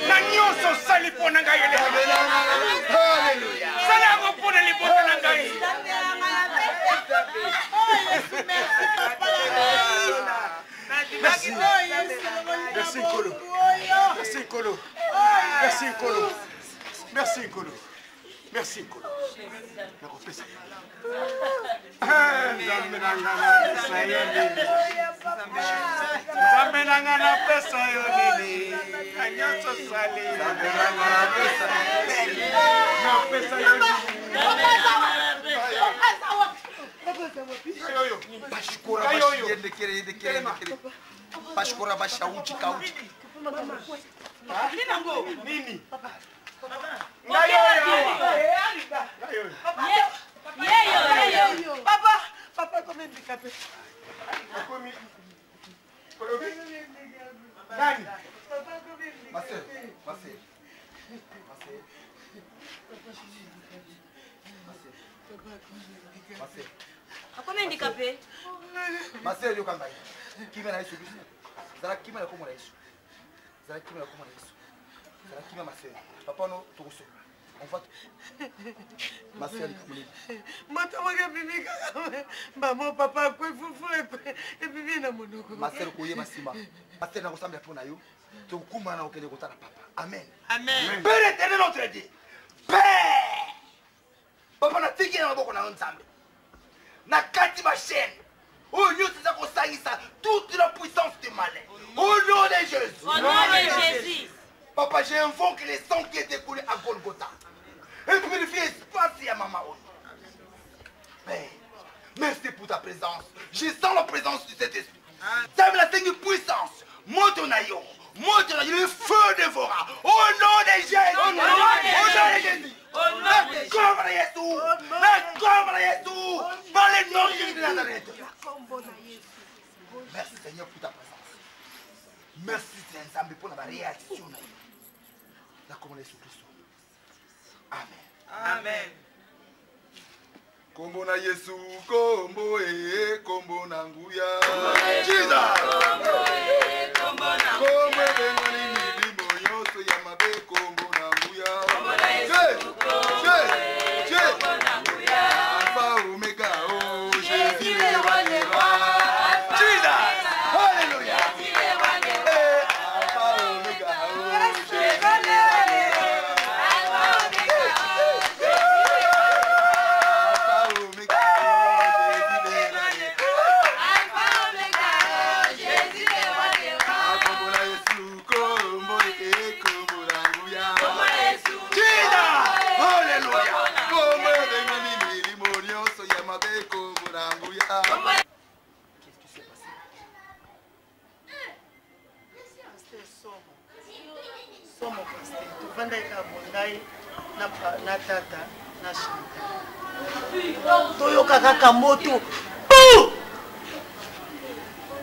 Na nyonso sali pona ngai ele. Alléluia. Sala ko pona li pona ngai. Merci. Merci Nkolo. Merci Nkolo. Merci Nkolo. Merci Nkolo. Merci Nkolo. Na kopesa. Zambe nanga na pesa yo nini? Zambe nanga na pesa yo nini? Kanyoso sali. Zambe nanga na pesa yo nini? Na pesa yo nini? Pashkora Pashkora bashauchi kauchi. Nini? Papa, comment handicapé? Ma soeur. Comment handicapé? Ma soeur, yo kamba. Kima na Yesu Kristo. Zala kima na komo na Yesu. Zala kima na ma soeur. Papa no tokuso. On va ma soeur Kamuli. Matawaga bibi maman papa quoi fufu et bibi na monoko. Ma soeur koye masima. Ma soeur na kosambia pona yo. Tokuma na okele kotala papa. Amen. Amen. Père éternel notre Dieu. Père. Papa na tiki na maboko na Nzambe. Na kati ma chaîne. Oh Dieu, c'est ça qu'on ça toute la puissance du malin. Au nom de Jésus. Au nom de Jésus. Papa, j'invoque les sangs qui étaient coulés à Golgotha. Et purifie l'espace à maman. Père, merci pour ta présence. Je sens la présence de cet esprit. Ça me la Seigneur puissance. Motonayo. Le feu dévora. Au nom de Jésus. Au nom de Jésus. La corps de Jésus. La corps de Jésus. Par le nom de Jésus de Nazareth. Merci Seigneur pour ta présence. Merci Seigneur pour la réaction. La commande sur Christ. Amen. Amen. Kombo na Yesu, kombo kombo na nguya. Jesus. Kombo na kombo bengani milimo yonso ya mabe kombo na nguya. Kombo na Yesu, kombo na nguya. Alpha Omega, oh Jésus le roi des rois. Jesus. Hallelujah. Alpha Omega, oh Jésus le roi des rois. mabeko muranguya. Qu'est-ce qui s'est passé? Somo pasteur, tuvanda ikabondai na tata na shanta. Toyoka kaka moto.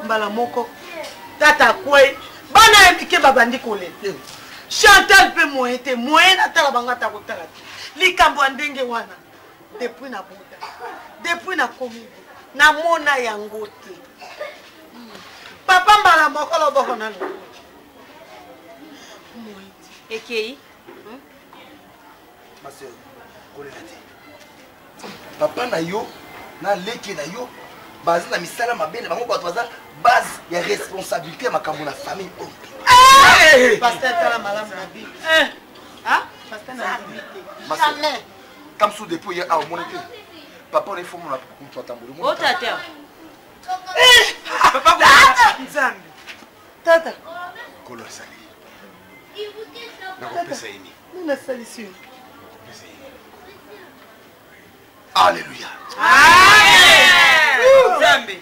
Mbala moko tata kwe bana emike babandi kolete. Chantal pe moyete moyen na tala bangata kotala. Likambo ndenge wana depuis na boda. Depuis na komi na mona yango te. Papa mbala moko loboko na lo. Ekei. Ma soeur, papa na yo na leki na yo bazi na misala mabele bango bato baza base ya responsabilité ya makambo na famille ompi. Pasteur tala malamu na bibi. Ah? Pasteur na bibi. Jamais. Comme sous depuis hier à mon été. Papa on est fou mon toi tambour. Oh tata. Papa Nzambe. Tata. Kolo sali. Nakopesa yini. Nina salisi. Alléluia. Nzambe.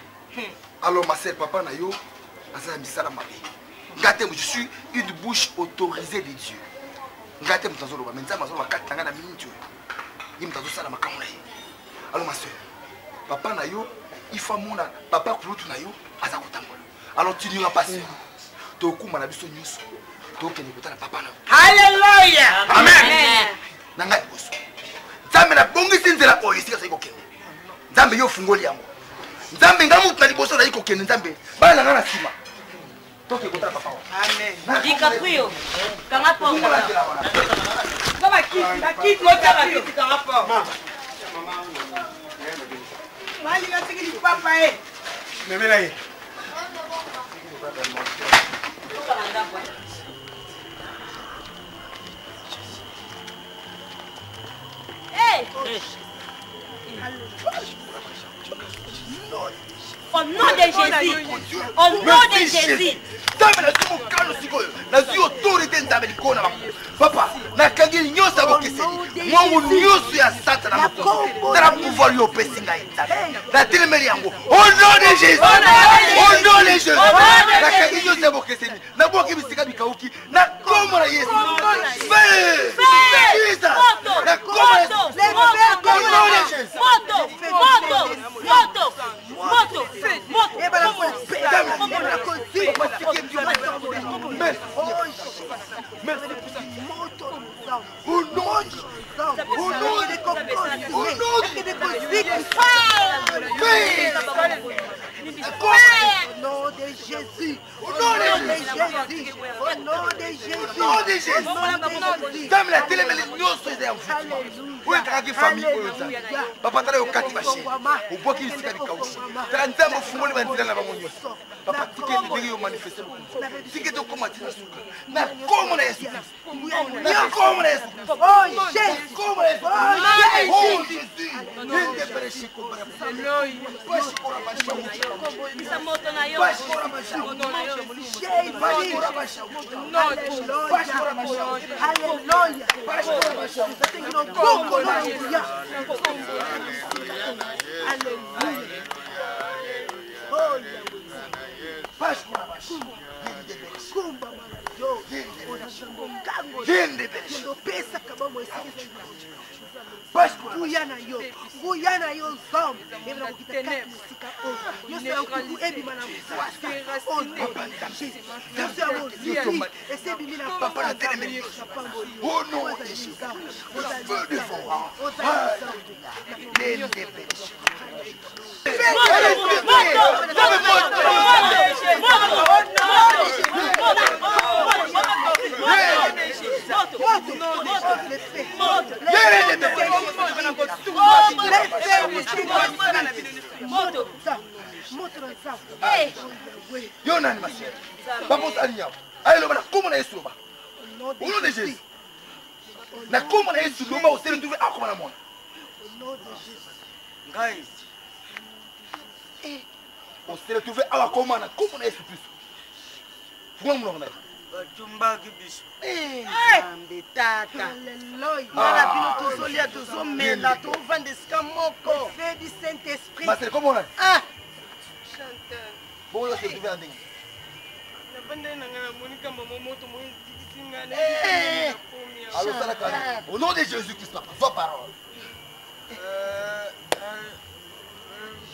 Alors ma sœur papa na yo azala misala mabe. Ngate je suis une bouche autorisée de Dieu. Ngate mutazo loba menza mazo bakatanga na minjo. Yim tazo sala makamona ye. Alors ma sœur papa na yo il faut mona papa kulutu na yo aza kotambola. Alors tu n'iras pas seul. Tokuma na biso nyuso. Tokene kotala papa na. Alléluia. Amen. Nanga boso. Nzambe na bongisi nzela oyo sika siko kende. Nzambe yo fungoli yango. Nzambe ngamutu na liboso na iko kende nzambe. Bana ngana sima. Toke kotala papa. Amen. DiCaprio. Kanga pongo. Baba kiti kanga pongo. Mali ngatiki papa Memela ye. Hey! Au nom de Jésus! Au nom de Jésus! Papa, nakangi nyonso abokeseli mwangu nyonso ya satana moko tala pouvoir yo opesi ngai nzambe natelemeli yango au nom de Jésus, au nom de Jésus nakangi nyonso abokeseli naboki bisika bikauki na kombo na Yesu au nom de Jésus, au nom de Jésus, au nom de Jésus, Dame la télé, mais les nyonso eza mfuti. Oyo kakaki famille oyo nzambe. Papa tala okati bashe. Oboki bisika bikaushi. Tala nzambe ofungoli banzela na bango nyonso. Papa tike ndenge yo manifester lokumu. Tike tokoma tina suka. Na komo na Yesu Kristo. Na komo na Yesu Kristo. Oh Jésus. Komo na Yesu Kristo. Oh Jésus. Nende pereshi kombara. Bashi kora bashi. Bisa moto na yo. Bashi kora bashi. Bashi kora bashi. Bashi kora bashi. Hallelujah. Bashi kora bashi. Hallelujah. Buyana yo zombe ebona kukitakati musika oyo nyonso ya nkuku ebima na mfwasa nyonso ya mozili esebimi na papa na telemeli au nom de Jésus, le feu dévorant. Yo nani ma chérie? Papa Saliya. Allez le bana comment na Yesu ba? Au nom de Jésus. Na comment na Yesu lomba au sele trouver akoma na mona. Au nom de Jésus. Guys. On s'est retrouvé à la commande. Comment est-ce que tu fais? batumbaki biso Zambe tata bana bino tozolia tozomela tovanda esika moko feu du Saint-Esprit. Marcel, comment on a? Ah, Chantal. Bon, là, c'est trouvé en dingue. Alors, ça, au nom de Jésus-Christ, papa, va parole.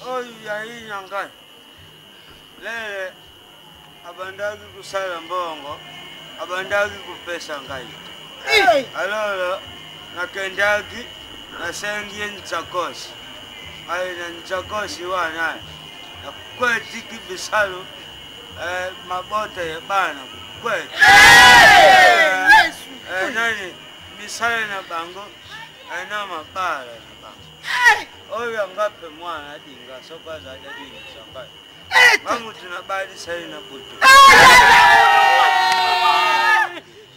oyayi nyangai lele abandaki kusala mbongo abandaki kupesa ngai alolo nakendaki nasengie ntsakosi aina ntsakosi wana nakwetiki bisalo mabota yebana kukweti nani bisale na bango na mabala na bango oyo ngape mwana adinga sokwaza adinga sambai mamutu na bali sai na butu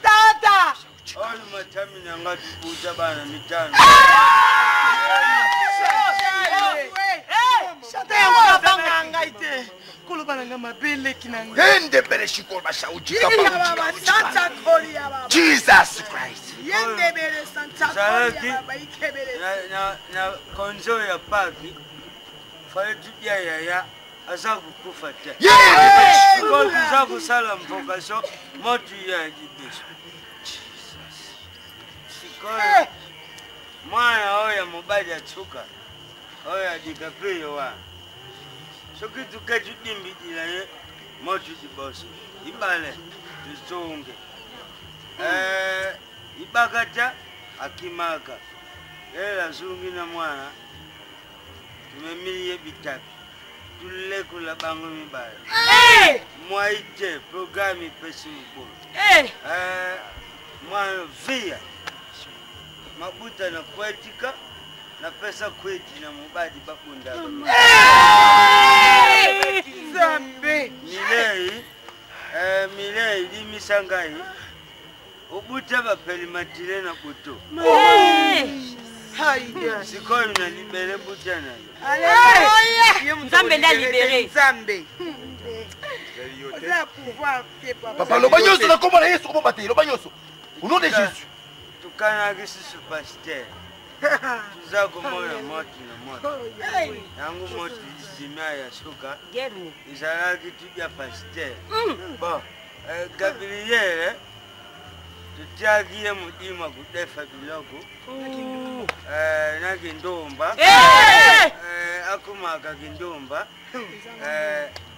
tata oyo matami na ngati buja bana mitano Chata yango nabanga ngai te koloba na nga mabeleki na ngai Ende bere shikol bashauji Santa Kolia baba Jesus Christ. Yende bere Santa Kolia baba ikebere na konzo ya paki faitu ya aza kukufa te kozi za kusala mvocation motu ya jibiso Jesus sikole mwana oya mobali atsuka oya DiCaprio wa soki tuketu dimbidila ye motu diboso ibale tuzunge ibakata akimaka ela zungi na mwana tumemilie bitapi tulekula bango mibale mwaite programi pesi mkulu mwana via mabuta na kwetika na pesa kweti na mubadi bakunda Zambe milei limisangai ubuta bapelimatile na buto sikoi na libere buta na Zambe na libéré. Zambe Papa, le bagnon, c'est comment on est sur le bâtiment. Le bagnon, au nom de Jésus. Tu connais ce superstar. Tuza kumona moto na moto. Yangu moto isimia ya suka. Izalaki tibia pasteur. Bon, Gabriel tutiagie mudima kudefa biloko. Na kindumba. Akumaka kindumba.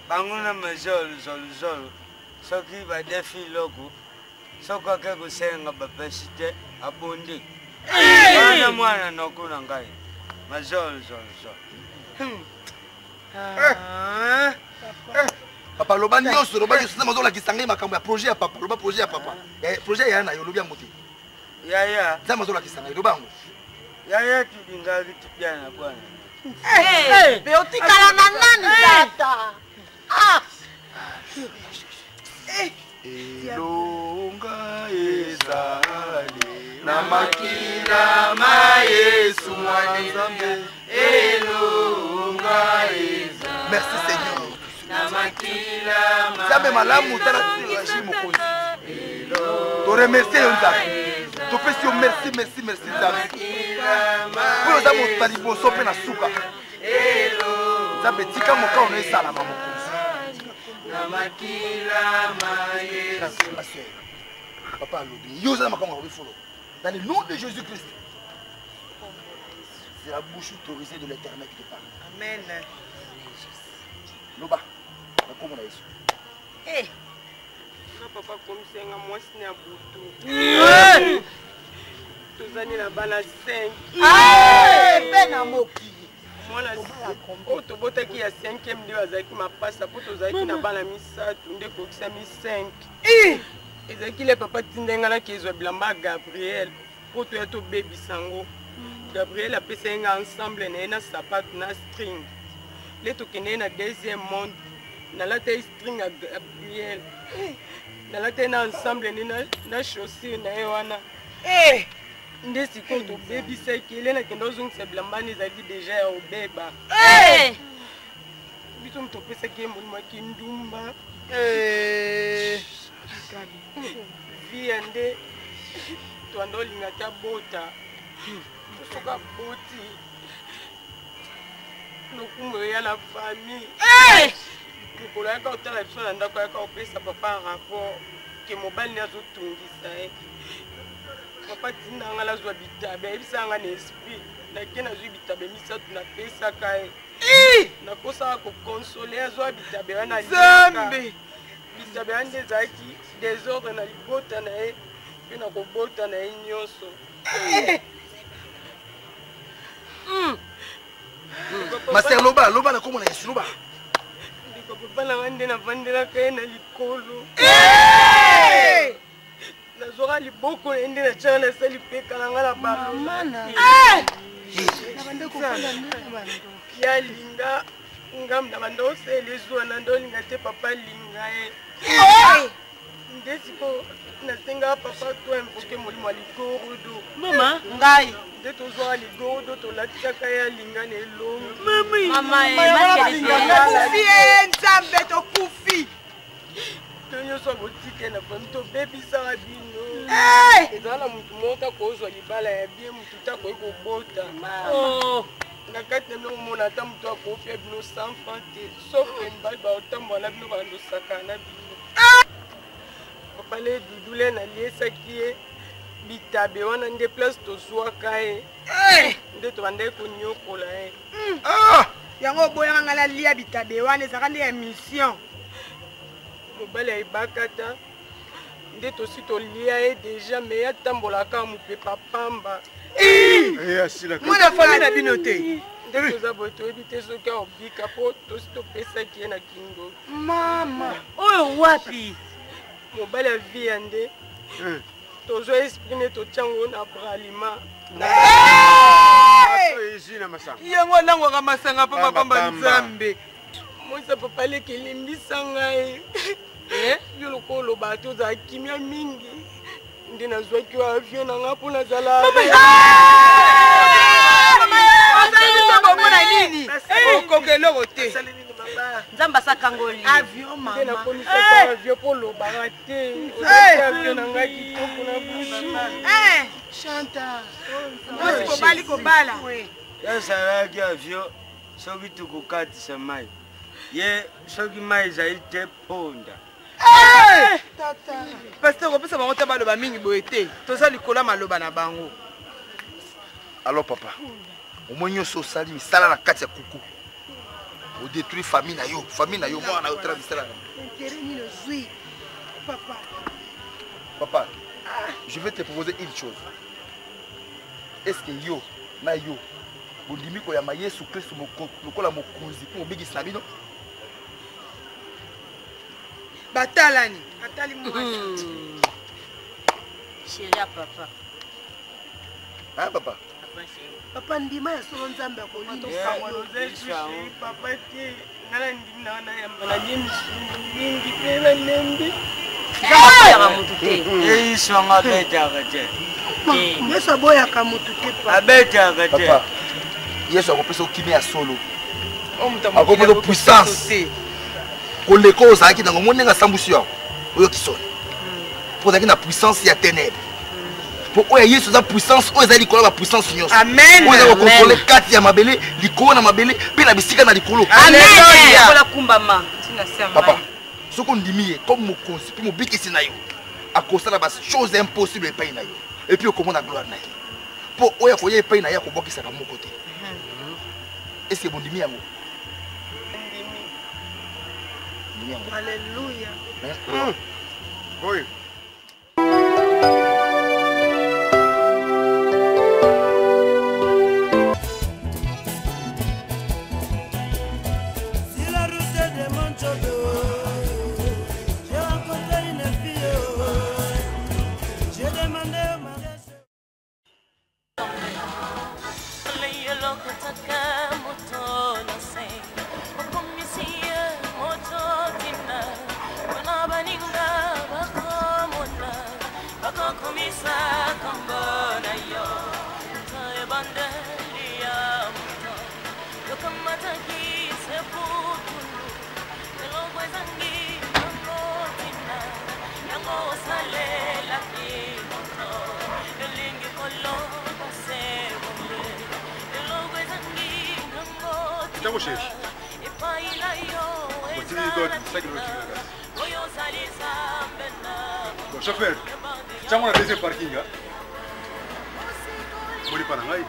Banguna mazolo. Soki badefi loko. Soko ke kusenga bapesite abundi. Mwana nokuna ngai. Mazolo. Papa, le bagnon, c'est le bagnon, c'est le bagnon qui s'engage ma projet à papa. Le projet à papa. Projet ya na yo lobia muti. Ya. Ça mazola qui s'engage le bango. Ya tudinga kitipiana bwana. Be otikala na nani tata? Ah. Elonga ezali na makila ma Yesu mwana Nzambe. Elonga ezali. Merci Seigneur. Na makila ma Nzambe malamu tala tuashi mokonzi. To remercier Nzambe. To pesi yo merci Nzambe. Pour za mo tali boso pe na suka. Nzambe tika moka ono esala ma mokonzi. Papa, dans le nom de Jésus-Christ, c'est la bouche autorisée de l'Éternel qui te parle. Amen. Loba, comment on a isso? Papa, comme c'est un mois, c'est un bouton. Tozani na bana 5. Ben amoki. Mwana oto botaki ya 5e ndio azaki mapasa po tozaki na bana misatu nde kokisa mi 5. Ezaki le papa tindenga na kezwa bilamba Gabriel po to yato baby sango. Gabriel apesa nga ensemble na na sapato na string. Le to kene na deuxième monde na la taille string à Gabriel. Na la taille na ensemble na chaussure na ewana. Nde sikoto baby sekele na kendo zungisa bilambani ezali deja ya obeba. Biso mtopesa ke mbuluma kindumba. Via nde twandolinga ta bota. Soka boti. Lokumu ya la famille. Nikola yaka otala biso na ndako yaka opesa papa rapport ke mobali ni azotungisa ye. Papa tina nga lazwa bitabe ayebisanga na esprit nake nazwi bitabe misatu napesaka ye. Nakosaka kokonsole azwa bitabe wana Zambe. Bitabe wana nde ezalaki desordre na libota na ye mpe na kobota na ye nyonso. Master loba na komona Yesu loba. Ndiko papa na nga nde navandelaka ye na likolo. Nazwaka liboko na ye nde natiaka nasali peka na nga na balona. Yalinga ngam na banda osele ezwa na ndolinga te papa linga ye. Nde siko nasenga papa to impoke molimo wa ligorodo. Mama ngai nde tozwaka ligorodo tolatisaka ye alinga na elongo. Tokufi ye Nzambe tokufi. To nyonso botike na fami tobebisaka bino. Ezala mutu moko takozwa libala ya bien mutu takoki kobota. Na kati na bino komona ata mutu akofia bino sans fin te sauf mibali baotambola na bino bandosaka na bino. Papa le dudule naliesaki ye bitabe wana nde place tozwaka ye nde tobandaki konyokola ye. Yango oboyaka nga nalia bitabe wana ezalaka nde ya mission. Mobali ayebaka ta nde tosi tolia ye deja me atambolaka mopepa pamba. Mwana famille na bino te. Nde toza boye toyebi te soki aobika mpo tosi topesaki ye na kingo. Mama oyo wapi? Mobali avia nde tozwa esprit ne totyango na bralima. Yango nangwaka masanga mpo mapamba Nzambe. Moisa papa leki elimbisa ngai. Yo lokola oloba te ozala kimia mingi nde nazwaki yo avion na nga mpo nazala okokeloko te. Nzambe asakangoli avion mama. Nde nakomisaka avion mpo olobaka te ozaki avion na ngai kitoko na busu. Chanta mwasi kobali kobala yasalaki avion soki tukokatisa mai ye soki mai ezali te ponda. Pasteur opesa bango te baloba mingi boye te toza likolo maloba na bango. Alors papa omoi nyonso osali misala na kati ya kuku odétruire famille na yo mwana na yo tala misala papa je vais te proposer une chose. Est-ce que yo na yo bondimi koyamba Yesu Kristo lokola mokonzi mpo mobikisi na bino? Batalani atali mwasi chéria papa. Papa papa ndima ya solo Nzambe akolinda papa te ngala ndimi na wana yamba na bien mingi pe balembi. Nzambe mutu te. Eyiswanga betaka te. Yesu aboyaka mutu te papa. Abetaka te. Papa Yesu akopesa okimi ya solo akopesa puissance koleka ozalaki nango mo ndenge asambusi yo oyoki soni mpo ozalaki na puissance ya ténèbre mpo oyo Yesu eza puissance oyo ezali likolo ya bapuissance nyonso oyo eza kokontrole kati ya mabele likolo na mabele mpe na bisika na likolo. Papa soki ondimi ye comme mokonzi mpe mobikisi na yo akosala bachose impossible epai na yo epuis okomona gloire na ye mpo oyo akoya epai na ye akobokisaka moko te. Est-ce que bondimi yango? Alléluia. Oui. Sur la route de Monchodo, j'ai rencontré une fille. J'ai demandé au mariage. Moto tina, kuna baninga bako. Tango chefe. Continue God, ça qui nous tue la gaz. Bon, chauffeur, tiens mon deuxième parking. Moni panangai.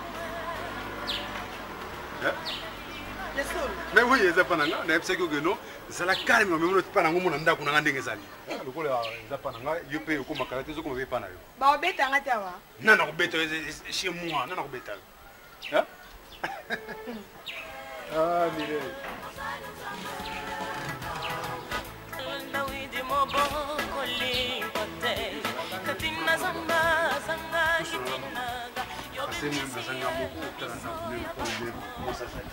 Mais oui, eza pananga, na epse ko geno, sala calme mais mon pananga mon nda kuna ndenge zali. Lokola eza pananga, yo pe ko makarate zo ko be pana yo. Ba obeta ngata wa. Nana ko beta chez moi, nana ko beta. Hein? Ah, mire. C'est même dans un amour où tu as un problème, comment ça fait?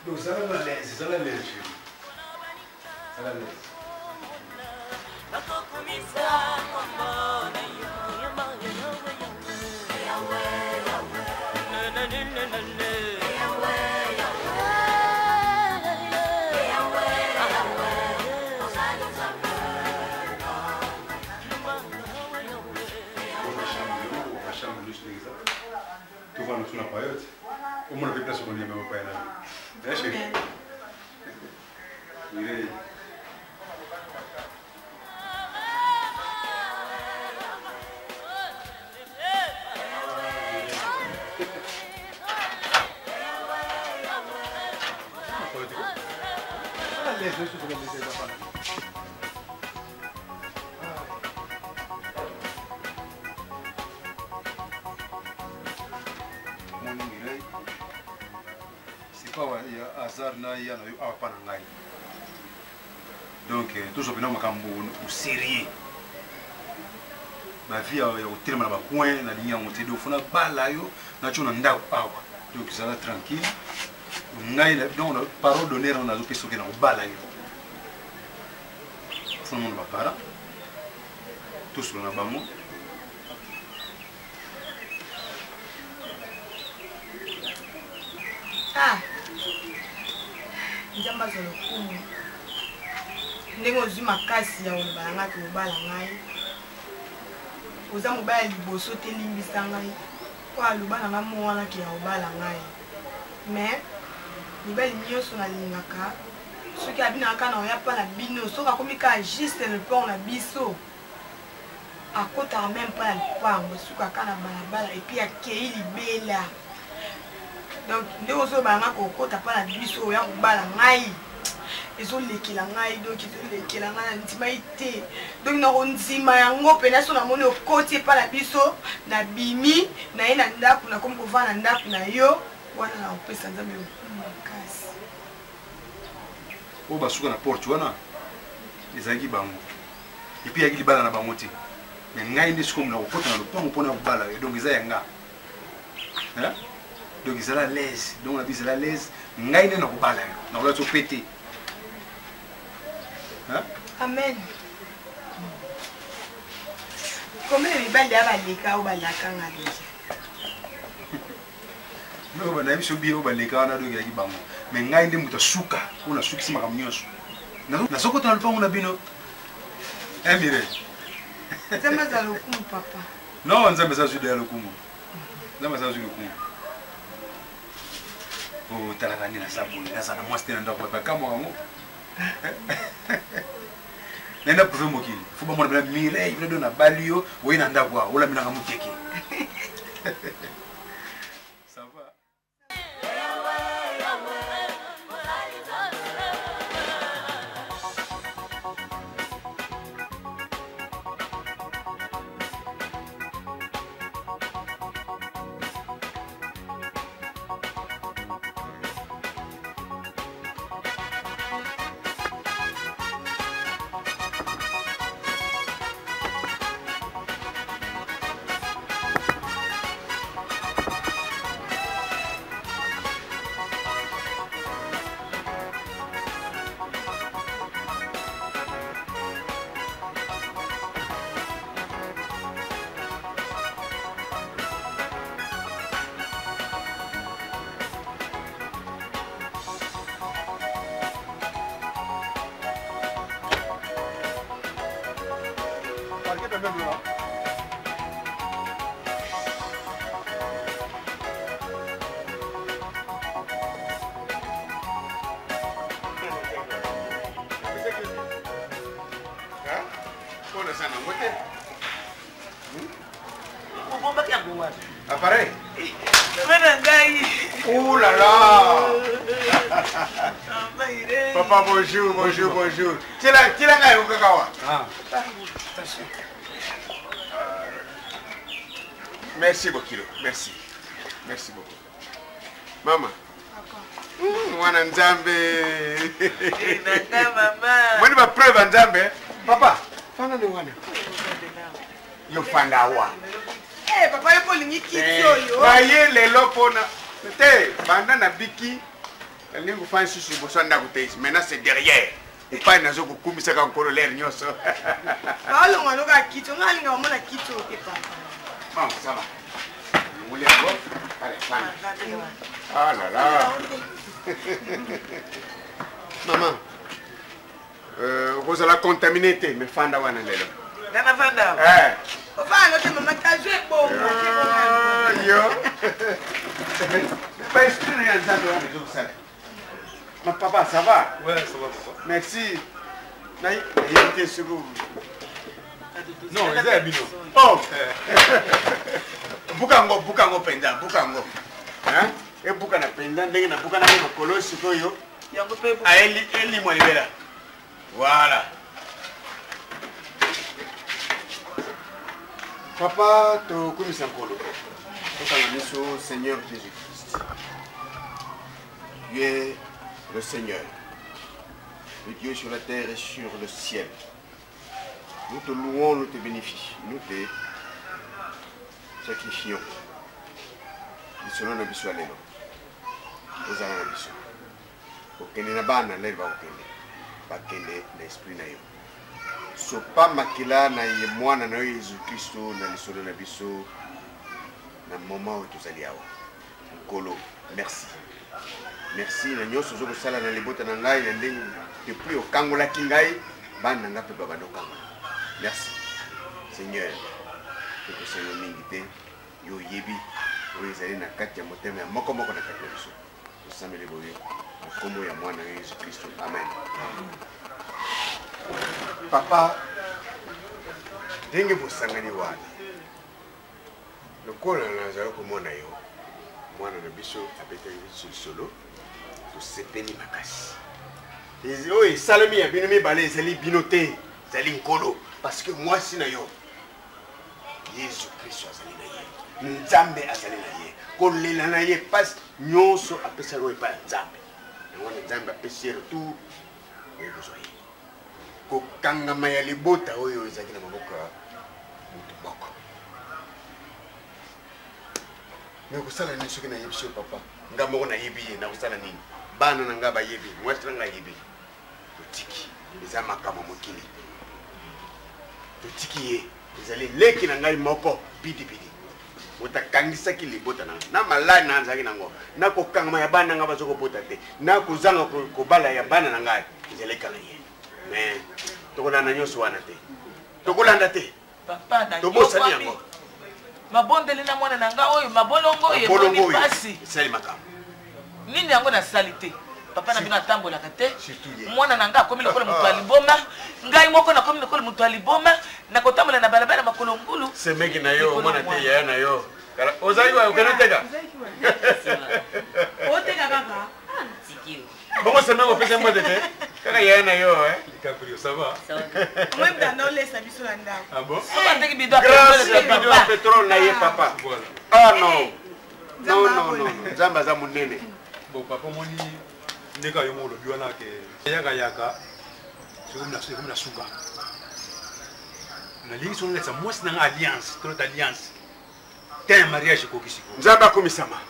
Donc ça va la l'aise, ça va la l'aise. Ça va la l'aise. Tu vois, nous sommes pas période. Au moins, on a place pour nous, mais on pas là. Chérie. C'est pas un hasard, il y a pas de ngai. Donc, toujours bien, on est sérieux. Ma vie est au terme de ma coin, la ligne on te donne une balle, na tu n'as pas. Donc, ça va tranquille. Ngai, donc, parole d'honneur, on a des personnes qui n'ont pas balle. Tout le monde va par là. Tout sur la bamou. Ah, njamba zolo kumu. Ndenge ozwi makasi ya olobala nga te obala ngai. Oza mobala liboso te limbisa ngai. Po aloba na nga mo wana ke ya obala ngai. Mais mibali nyonso nalingaka soki abinaka na oya mpa na bino soki akomi ka juste le pont na biso akotaka même mpa ya lipango soki aka na balabala epuis akei libela. Donc ndenge ozobala kokota mpa na biso oya kobala ngai ezolekela ngai donc ezolekela ngai na ntima ye te donc nakondima yango mpena so namoni okoti epa na biso na bimi na ye na ndako nakomi kovanda na ndako na yo wana na kopesa nzambe makasi o basuka na porte wana ezalaki bango epuis yaki libala na bango te me ngai nde sikomi na kokota na lopango mpona kobala donc eza yanga donc ezala l'aise donc na biso ezala l'aise ngai nde na kobala yo nakola ti opete amen combien de mibali ya baleka oyo balakanga deja no banayebi so bie oyo baleka wana donc ezalaki bango me ngai nde moto asuka oyo nasukisi makambo nyonso nazokota na lopango na bino mire nzambe aza lokumu papa non nzambe eza zwi deya lokumu nzambe eza zwi lokumu otalaka nde naza boye naza na mwasi te na ndako bakamwaka ngo nenda prouve mokili fo bamona bina mireille bino do na bali yo oye na ndako awa olaminaka mokeke ça va Appareil. Oh là là. Papa, bonjour, bonjour, bonjour. Tu l'as gagné au cacao. Merci beaucoup, merci. Merci beaucoup. Maman. Mwana nzambe. Mwani ba preuve nzambe. Papa, fana ni wana. Yo fanda wa. Papa yepo lingi kitio yo. Ba ye lelo pona. Te banda na biki. Lingu fan susu boso nda kuteis. Maintenant c'est derrière. Et pas nazo ko kumisa ka nkolo l'air nyoso. Ba lo ngano ka kitio ngalinga mona kitio ke papa. Bon, ça va. Vous voulez avoir? Allez, fana. Ah là là. Maman. Vous allez contaminer tes, mais fanda wana lelo. Dana fanda. Papa, l'autre maman t'a joué bon. Yo. Pas esprit rien ça doit les autres ça. Ma papa, ça va? Ouais, ça va papa. Merci. Naï, il était sur vous. Non, ils ont bino. Oh. Bukango penda, bukango. Hein? Et bukana penda ndenge na bukana na makolo sikoyo. Yango pe. A eli mo libera. Voilà. Papa, to kumisa nkolo. Toka Seigneur Jésus-Christ. Tu es le Seigneur, le Dieu sur la terre et sur le ciel. Nous te louons, nous te bénéficions, nous te sacrifions. Selon la biso alelo. Ozala na biso. Okende na bana lelo ba okende. Bakende na esprit na yo. So pa makila na ye mwana na Yesu Kristo na lisolo na biso na moment où tozali awa. Nkolo, merci. Merci na nyoso zo kosala na libota na ngai na ndenge depuis okangola kingai bana nga pe baba ndokangola. Merci. Seigneur, que tu sois mingi yo yebi oyo ezali na kati ya motema ya moko na kati ya biso. Tosameli boye na kombo ya mwana na Yesu Kristo. Amen. Papa, ndenge bosangani wana lokola nazala komona yo mwana na biso abetaki biso solo tosepeli makasi oyo esalemi ya bino mibale ezali bino te ezali nkolo parce que mwasi na yo Yesu Kristo azali na ye nzambe azali na ye kolela na ye mpasi nyonso apesaki oyo epai ya nzambe yango na nzambe apesi ye retour oyo kozwa ye kokangama ya libota oyo ezalaki na maboko ya motu moko me kosala nini soki nayebi so papa nga moko nayebi ye nakosala nini bana na nga bayebi mwasi na nga yebi totiki eza makambo mokili totiki ye ezali leki na ngai moko bidibidi otakangisaki libota na malai na nzalaki nango nakokangama ya bana na nga bazokobota te nakozanga kobala ya bana na ngai ezalekala ye mais tokolanda nyonso wana te tokolanda te tobosani yango mabondeli na mwana na nga oyo mabolongo oyo emoni mpasi esali makambo nini yango nasali te papa na bino atambolaka te mwana na nga akomi lokola moto ya liboma ngai moko nakomi lokola moto ya liboma nakotambola na balabala makolo ngulu semeki na yo omona te yaya na yo ozali wa okende teka oteka kaka bongo semeki opesa mbote te kaka yaya na yo Caprio, ça va? Moi, je laisse la biso landa. Ah bon? Grâce à bidon de pétrole na ye papa. Ah non. Non. Zamba za munene. Bon papa moni ndeka yo molo biwana ke yaka. C'est comme la suka. Na lingi songa sa mwasi na alliance, toute alliance. T'es un mariage kokisiko. Nzamba komisama.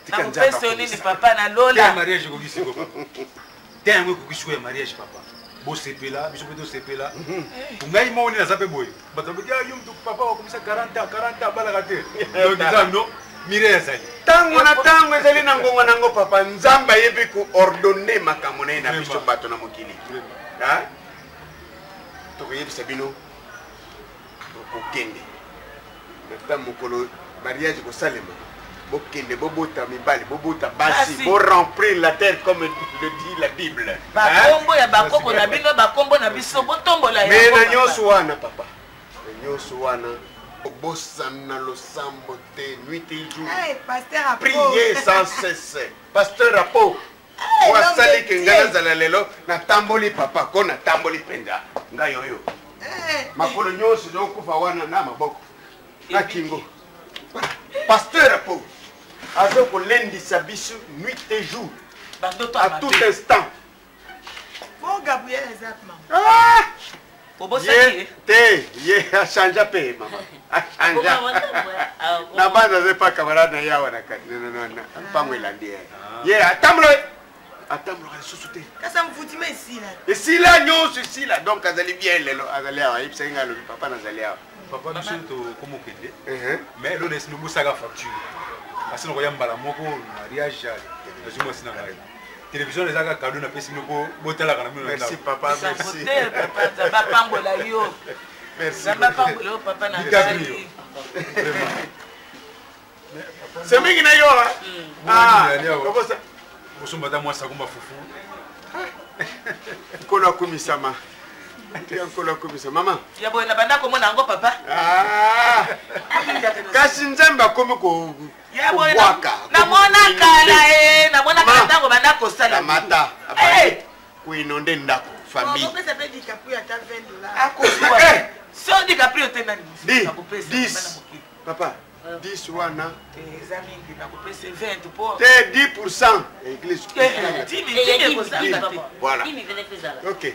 Na mpeso nini papa na lola. T'es un mariage kokisiko papa. T'es un kokisiko ya mariage papa. Bo sepela, biso peto sepela. Ngai moni na zape boy. Batabudia yo mtu papa wakomisa 40 bala kate. Donc nzamno mire ezali. Tango na tango ezali na ngonga nango papa nzamba yebi ko ordonner makambo na na biso bato na mokili. Ha? To yebi sabino. kokende nata mokolo mariage kosalema bokende bobota mibali bobota basi bo remplir la terre comme le dit la Bible bakombo ya bakoko na bino bakombo na biso botombola mais na nyonso wana papa na nyonso wana obosana losambo te nuit et jour prier sans cesse pasteur apo wasali ke ngai nazala lelo natamboli papa ko natamboli mpenza ngai oyo makolo nyonso zokufa wana na maboko na kingo pasteur apo azo kolendisa biso nuit et jour à tout instant Bon Gabriel exactement. Ye a changé pe mama. A changé. Na banda ze pa camarade na yawa na kati. Non. Pas moi landie. Ye atamlo. Atamlo susute. Kasa mfutima ici là. Ici là nyonso ici là donc azali bien lelo azali awa ipsa ngalo papa nazali awa. Papa biso to komo kende. Mais lo laisse nous saga facture. Parce que nous voyons mbala moko mariage ya. Nazuma sina ngai. Télévision les aga cadeau na pesi moko botala kana mino. Merci papa, merci. Papa zamba pambola yo. Merci. Zamba pambola papa na sali. C'est mingi na yo hein. Ah, comment ça? Bosomba da mwasa kumba fufu. Kola kumisama. Kola kumisama mama. Ya boy na banda ko mona ngo papa. Ah. Kasi nzamba komi ko ya boy na mona kala na mona kala tango banda ko sala mata. Apai. Kuinonde ndako famille. Pourquoi ça peut dire Caprio à ta $20? Ako siwa. Si on dit Caprio tena ni. 10. Papa. 10 wana. Examen qui na kopesa 20 pour. T'es 10% église. 10 Voilà. OK.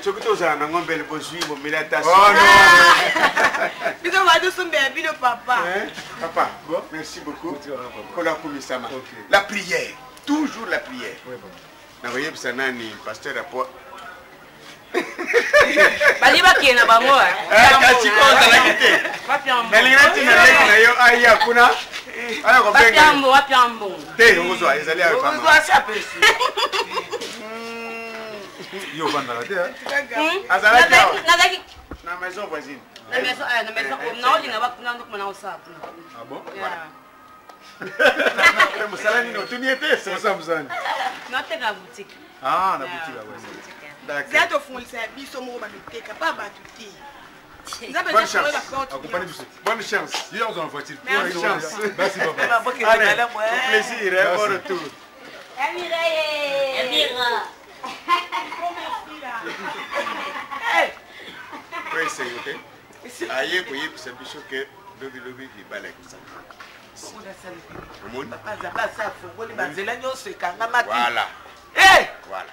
Surtout ça na ngombe le bozui mo milata. Oh non. Biso va de sombe bino papa. Papa, merci beaucoup. Kola kumisama. La prière, toujours la prière. Na voyez ça nani pasteur apo. Bali bakena bango. Kasi ko za kite. Nalingati na leki na yo aya kuna. Aya ko benga. Wapiambo. Te ngozo ezali ya mama. Ngozo asapesi. Yo banda la terre. Azala Nazaki na maison voisine. Na maison na olinga bakuna ndo kuma na osapu. Ah bon? Voilà. Musalani no tuniete ça musani. Na teka boutique. Ah, na boutique ouais. D'accord. C'est à ton fond ça biso mo ba teka pas ba tuti. Bonne chance. Bonne chance. Hier on en voiture. Bonne chance. Merci papa. Allez, plaisir, bon retour. Amira. Oui, c'est OK. Aïe, pour y c'est bicho que lobi qui balai comme ça. Voilà. Voilà.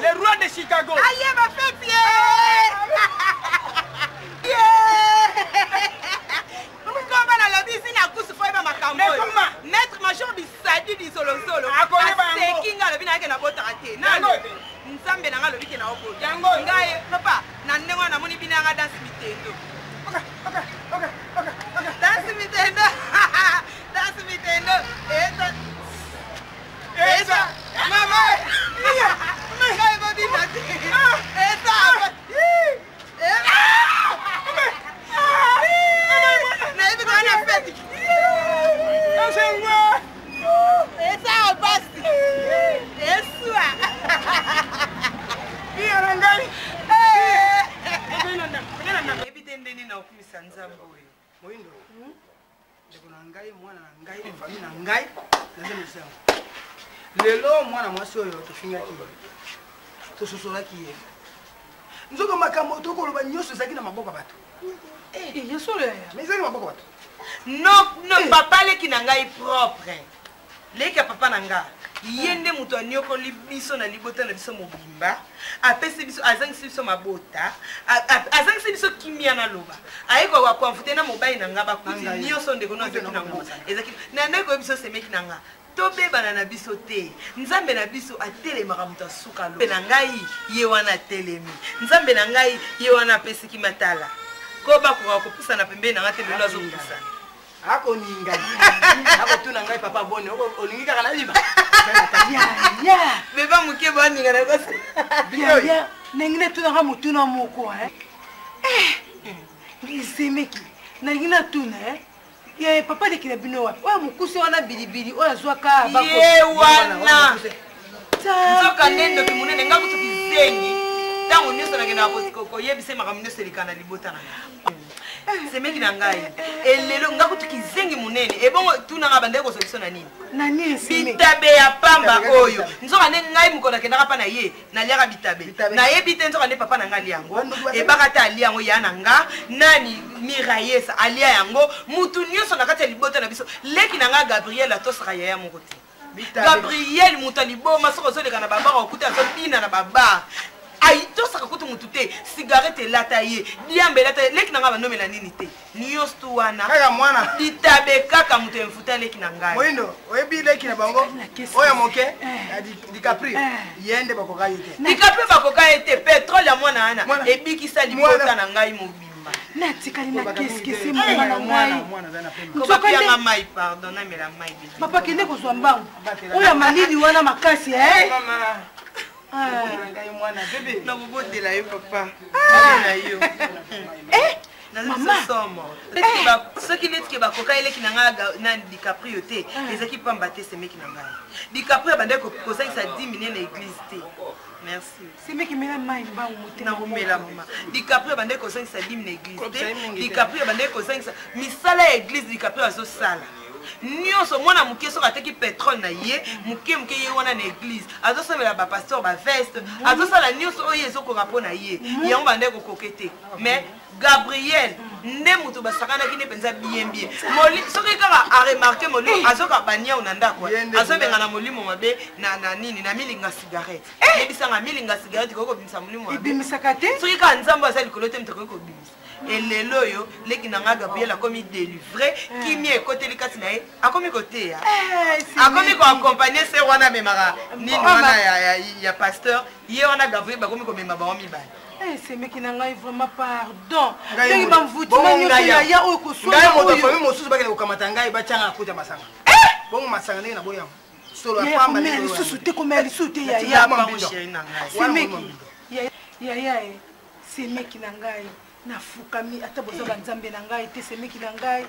Le roi de Chicago. solo aseki nga alobi nayeke nabotaka te nano nzambe nanga alobi ke naobota ngai papa na ndenge wana namoni bino yanga danse mitendo danse mitendo danse mitendo eza mama ngai bobina te eza nayebi kana feti eza basi esua nayebi te ndeni na okumisa nzambe oyo moyindo ndeko na ngai mwana na ngai famille na ngai naza misango lelo mwana mwasi oyo tofingaki tososolaki ye nzoko makambo tokoloba nyonso ezalaki na maboko ya bato yesolo yaya mais ezalaki na maboko ya bato non papa leki na ngai propre leki ya papa na nga ye nde moto anyokoli biso na libota na biso mobimba apesi biso azangisi biso mabota azangisi biso kimia na loba aye koakonfute na mobali na nga bakuti nyonso ndeko no azaki nango ezaki na ndeko ye biso semeki na nga tobebana na biso te nzambe na biso atelemaka moto asuka lo na ngai ye wana atelemi nzambe na ngai ye wana apesiki matala ko bakoka kopusana pembeni na nga te lelo azopusana akoninga akotuna ngai papa boni olingi kaka na liba beba moke boninga na kosi ndenge nde tunaka motuna moko isemeki nalingi natuna ye papa leki na bino wapi oyo mokusi wana bilibili oyo azwaka ye wana nzoka nde ndoki monene nga kutu kizengi ntango nyonso nakendaka koyebisa makambo nyonso eleka na libota na nga semeki na ngai elelo nga kutu kizengi monene ebongo tunanga bandeki kozwa biso na nini bitabe ya pamba oyo nzoka nde ngai mokolo nakendaka mpa na ye naliaka bitabe nayebi te nzoka nde papa na ngai alia yango ebaka te alia yango ya na nga nani mirayesa alia yango mutu nyonso na kati ya libota na biso leki na nga gabriel atosaka yaya moko te gabriel mutu aliboma soko ozoleka na babara okuta azobina na babara aitosaka kutu mutu te cigarette elata ye diambe elata ye leki na ngai banomela nini te nyonso tu wana kaka mwana bitabe kaka mutu emfuta leki na ngai moyindo oyebi leki na bango oyo moke dicaprio ye nde bakoka ye te dicaprio bakoka ye te petrole ya mwana wana ebikisa libota na ngai mobimba natikali na keskese mwana na ngai kobapianga mai pardon namela mai papa kende kozwa mbangu oyo malili wana makasi nakobotela yo papa na yo somo soki netike bakoka eleki na ngai na dicaprio te ezalaki pamba te semeki na ngai dicaprio bandeki kozangisa 10 mine na église te merci semeki mela mai mbangu motema nakomela mama dicaprio bandeki kozangisa 10 mine na église te dicaprio bandeki kozangisa misala ya église dicaprio azosala nyonso mwana moke soki ateki petrole na ye moke ye wana na église azosomela bapasteur baveste azosala nyonso oyo ezokoka mpo na ye yango bande kokoke te mais gabriel nde moto basakanaki nde mpenza bien soki kaka aremarke molimo azoka baniau na ndako azobenga na molimo mabe na nini na milinga cigarette yebisanga milinga cigarette koki kobimisa molimo ebimisaka te soki kaka nzambe aza likolo te moto koki kobimisa elelo oyo leki na nga gabriel akomi délivre kimi ekoteli kati na ye akomi koteya akomi koaccompagne ser wana amemaka nini wana ya pasteur ye wana gabriel bakomi komema bango mibale semeki na ngai vraiment pardon ndenge bamvutima nyonso yaya oyo kosngai moto fami mosusu bakende kokamata ngai batianga akuta masanga bongo masanga ndenge na boyango solo ya pamba lisusu te komela lisusu te yaya semeki na ngai nafukami ata bozaka nzambe na ngai te semeki na ngai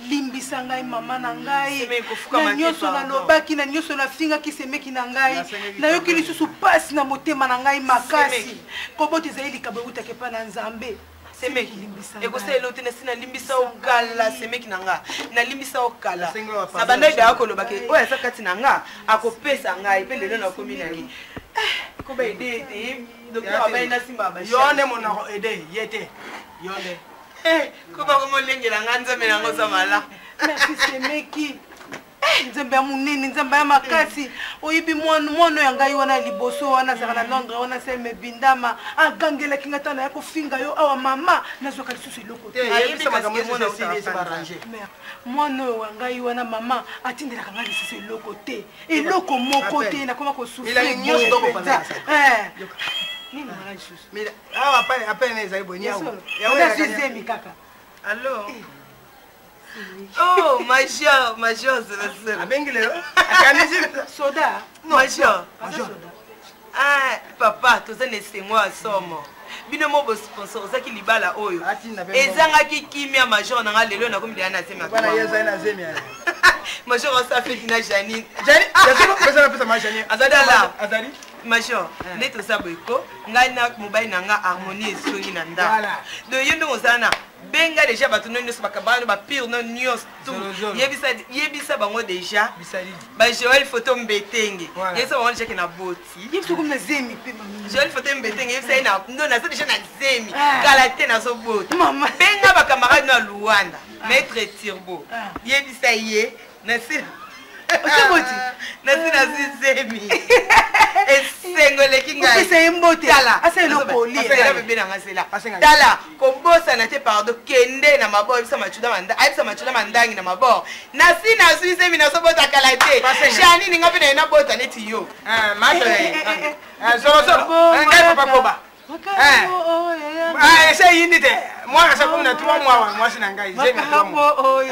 limbisa ngai mama na ngai na nyonso nalobaki na nyonso nafingaki semeki na ngai nayoki lisusu pasi na motema na ngai makasi kobota ezali likabo eutaki epa na nzambe semeki ekosala te nasi nalimbisa okala semeki na nga nalimbisa okala na bandaki akolobaki oyo aza kati na nga akopesa ngai mpe lelo nakomi na ye koba ede ete docteur abai na simba ba yo nde monako ede ye te yo nde koba komolengela nga nzambe nango za mala merci semeki nzambe ya monene nzambe ya makasi oyibi mwana ya ngai wana liboso wana azalaka na Londres wana selme bindama agangelaki nga tana ya kofinga yo awa mama nazwaka lisusu eloko te mwana oyo ya ngai wana mama atindelaka nga lisusu eloko te eloko moko te nakoma kosufri nini mwana lisusu awa apene ezali bweni awa kaka allo oh major c'est abengile soda major ah papa tozane sengwa somo bino mo sponsor ozaki libala oyo ezangaki kimia major nanga lelo na kombi na zemi bana yeza na zemi major osafeti na Janine pesa pesa ma Janine azadala azali major neto saboiko ngai na mobile nanga harmonie songi na nda do yendo ozana benga déjà bato no nyonso bakabano ba pire no nyonso tout yebisa bango déjà ba Joël photo mbetenge yebisa bango déjà na boti yebisa comme na zemi pe mama Joël photo mbetenge yebisa na ndo na déjà na zemi kala te na so boti mama benga ba camarade na Luanda maître Turbo yebisa ye na si Otaboti na zemi esengole kinga pesa embote tala asa eloko li asa bebe na ngasela tala kobosa na te pardon kende na mabor bisa machuda manda aisa machuda mandangi na mabor na si zemi na so bota kala te shani ninga pe na bota neti yo so ngai papa koba ese yindi te mwana sa komna 3 mois mwasi na ngai zemi 3 mois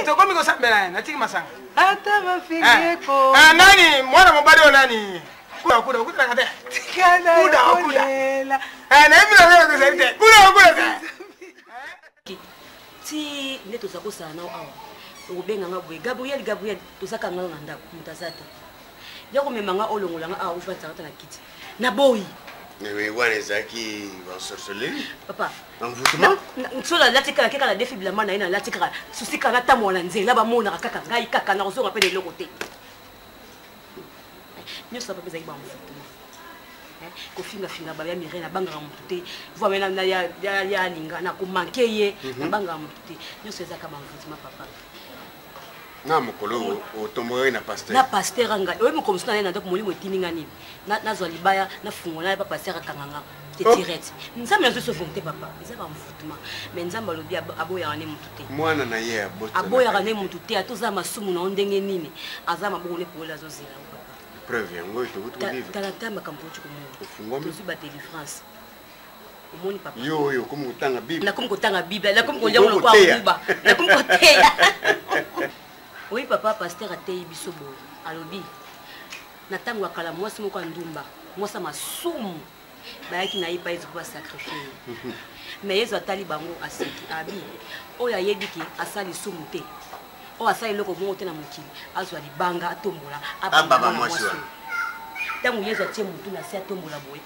to komi ko sambela na tiki masanga ata mafinge ko nani mwana mobali o nani kuda kate kuda na hivi na leo kusaidia kuda ti neto zako sana awa obenga ngabwe Gabriel tozaka ngalo na ndako mutazata yako memanga olongola nga awa ufa tsaka na kiti na boy mais wana zaki va sorceler papa envoûtement nsola latika kaka la défibrillateur na ina latika susika na tamo na nzela ba mona kaka ngai kaka na kozonga pe de lokote nyo sa papa zaki ba envoûtement ko finga ba ya mire na banga mutu te voa mena na ya linga na ko manke ye na banga mutu te nyo sa zaka ba envoûtement papa na mokolo otomboyo na pasteur anga oyo mokomisi na ye na ndako molimo etininga nini nazwa libaya nafungola pa pasteur akanganga te direct nzambe nazo volonté papa eza ba envoûtement mais nzambe alobi aboyaka ne mutu te mwana na ye aboyaka ne mutu te atoza masumu na ndenge nini aza maboko ne pola azozela papa preuve yango etokutolivre talata makambo oti komona tozwi ba délivrance omoni papa yo komi kotanga bible nakomi kotanga bible nakomi kolia moloko akuba nakomi koteya oui papa pasteur atei biso boye alobi na ntango ya kala mwasi moko ya ndumba mwasi ya masumu bayaki na ye pa yezu mpo basakrifie mais yezu atali bango aseki abi oyo ayebiki asali sumu te oyo asali eloko bongo te na mokili azwa libanga atombola abamba mwasi oyo ntango yezu atie motu na se atombola boye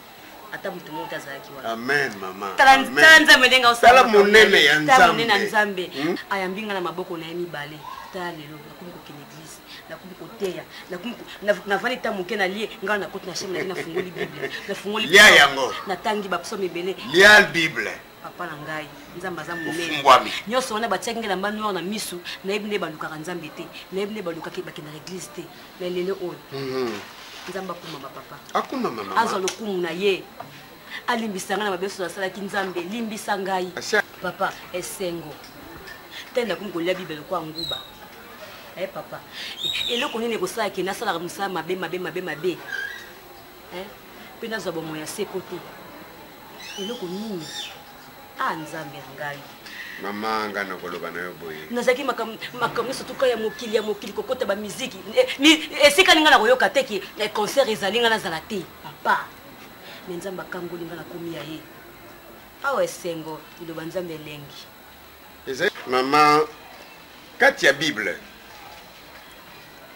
ata motu moko te azalaki wana amen mama tala nzambe ndenge osala monene ya nzambe ayambinga na maboko na ye mibale tala lelo nakomi kokende église nakomi koteya navandi ta moke na lie ngai nakoti na chambre na nafungoli bible nafungoli lia yango natangi bapsome ebele lia bible papa na ngai nzambe aza monene nyonso wana batiaki ngai na mba noir na misu nayebi nde balukaka nzambe te nayebi nde balukaki bakendaka église te na lelo oyo nzambe akumama papa akumama azwa lokumu na ye alimbisa ngai na mabeso asalaki nzambe limbisa ngai papa esengo te nakomi kolia bible lokwa nguba papa eloko nini ekosalaki nasalaka mosala mabe mpe nazwa bomo ya seko te eloko nini nzambe ya ngai mama nga nakoloba na yo boye nazalaki makambo nyonso tuka ya mokili kokota bamiziki esika ninga na koyoka te ki concert ezali nga nazala te papa me nzambe akangoli nga nakomi ya ye awa esengo liloba nzambe elengi mama kati ya bible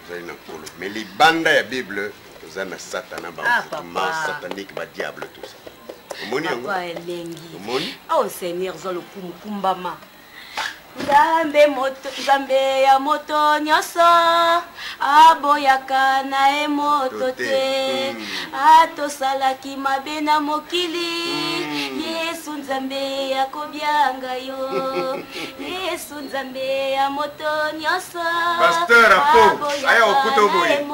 ozali na nkolo mais libanda ya bible oza na satana baenvoûtement satanique badiable tout ça omoni yango omoni oh seigneur zwa lokumu kumbama nzambe ya moto nyonso aboyaka na ye moto te atosalaki mabe na mokili yesu nzambe akobyanga yo Yesu nzambe ya moto nyonso Pasteur Apo aya okuta oboye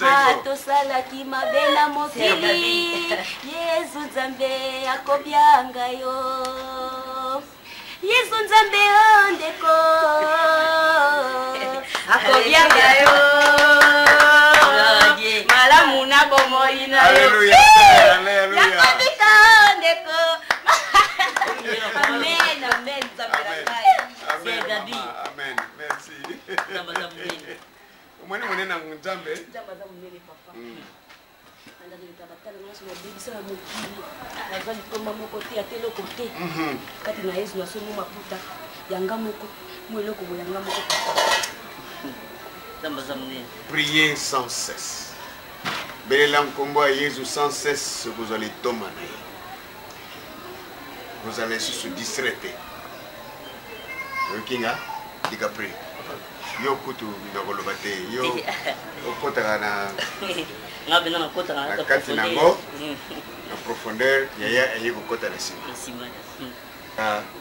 atosalaki mabe na mokili Yesu nzambe akobyanga yo Yesu nzambe ondeko akobyanga yo malamu na bomoi na yo yakobika ondeko amen amen nzambe na ngai c'est Gabi amen merci nzambe za munene omwana munene na nzambe nzambe za munene papa andakilika batala nyonso babebisaka mokili nazwa likomba moko te ate eloko te kati na yesu nasomo maputa yanga moko mo eloko bo yanga moko nzambe za munene priez sans cesse belela nkombo ya yesu sans cesse ce que vous allez tomber vous allez se distraiter yokinga dika prie yo kutu ndokoloba te yo okotaka na ngabenga nakotaka na kati nango na profondeur yaya aye kokota na nsima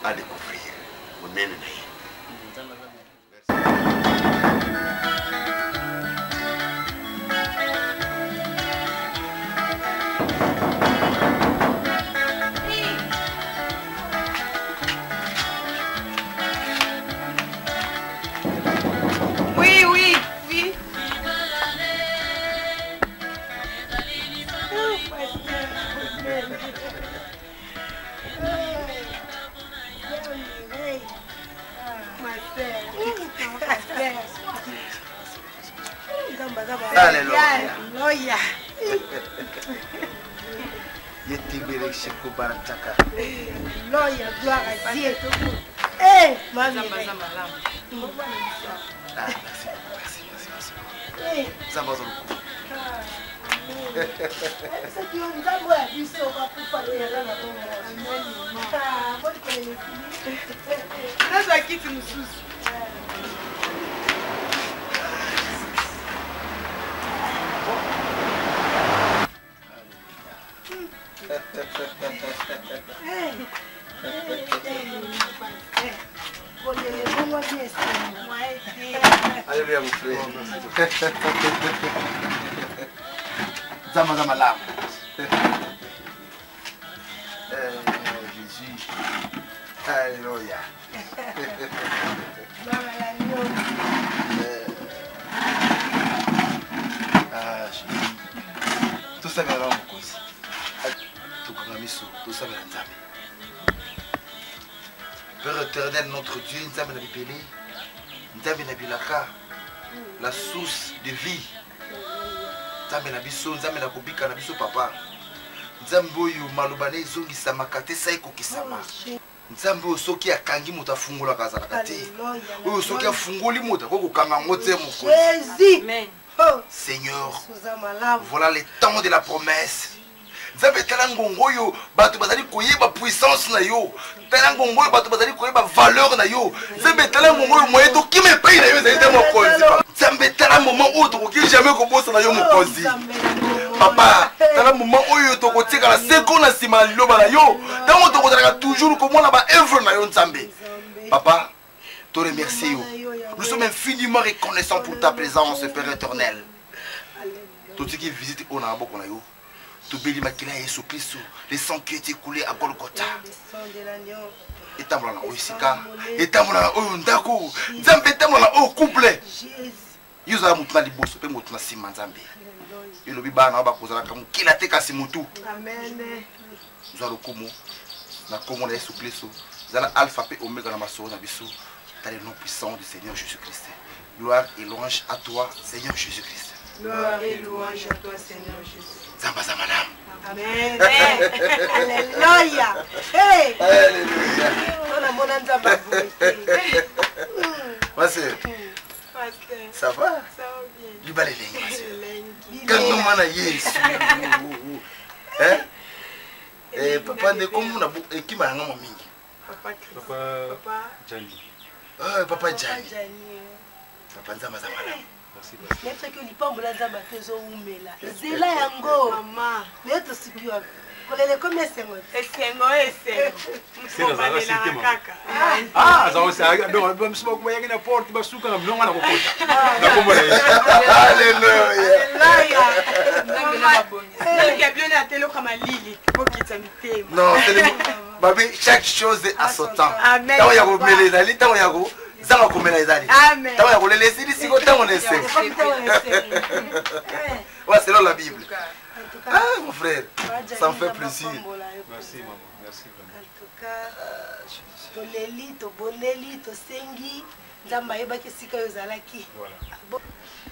a découvrir monene na ye Alléluia. Yetibere sheko barataka. Alléluia, gloire à Dieu. Eh, maman. Alléluia mon frère. Zama zama lam. Jésus. Alléluia. Jésus. Tout ça va mon cause. Tout comme miso, tout ça va nzambe. Père éternel, notre Dieu, nzambe na bipeli. Nzambe na bilaka. La source de vie. Nzambe na biso, nzambe na kobika na biso papa. Nzambe oyo malobane ezongisamaka te sa ekokisama. Nzambe oyo soki akangi moto afungolaka azalaka te. Oyo soki afungoli moto akokokanga ngo te mokonzi. Seigneur, voilà le temps de la promesse. Nzambe tala ngongo oyo bato bazali koyeba puissance na yo. Tala ngongo oyo bato bazali koyeba valeur na yo. Nzambe tala ngongo oyo moye tokima epai na yo ezali te mokonzi. Nzambe tala moment oyo tokoki jamais kobosa na yo mokonzi. Papa, tala moment oyo tokotika na seko na nsima na liloba na yo. Ntango tokozalaka toujours komona ba œuvre na yo Nzambe. Papa, te remercie yo. Nous sommes infiniment reconnaissants pour ta présence, Père éternel. Tout ce qui visite au Naboko na yo. Tout béli makila Yesu Christ, le sang qui est écoulé à Golgotha. Et tambola oisika, et tambola o ndako, Nzambe tambola o couple. Yuza mutuna liboso pe mutuna sima Nzambe. Yelo bibana ba kozala kamu kila te kasi mutu. Amen. Zuwa lokumu na komo na Yesu Christ, zala alpha pe omega na maso na biso. Dans le nom puissant du Seigneur Jésus-Christ. Gloire et louange à toi, Seigneur Jésus-Christ. Gloire et louange à toi, Seigneur Jésus. Zamba zamanam. Amen. Alléluia. Hey. Alléluia. On a mon nzamba. Ça va? Ça va bien. Libale lengi, ma sœur. Quand mana Yesu. Hein? Eh papa ne comme na ekima nga mingi. Papa Christ. Papa Jani. Papa Jani. Papa nzamba zamanam. Maître que lipambola nzamba tezo umela. Zela yango. Mama. Mais to sikiwa. kolele comme esengo esengo mobalelaka kaka azamisiba kubayaki na porte basuka na mnonga na kokota nakomona alleluya bioni ateloka malili bokitsa mitema non babi chaque chose à son temps ntango ya komela ezali ntango ya zanga komela ezali ntango ya kolela esili siko ntango na esengo ouais selon la Bible. Ah mon frère, ça me fait plaisir. Merci maman, merci. En tout cas, toleli, tobondeli, tosengi, nzamba yebaki sika yozalaki.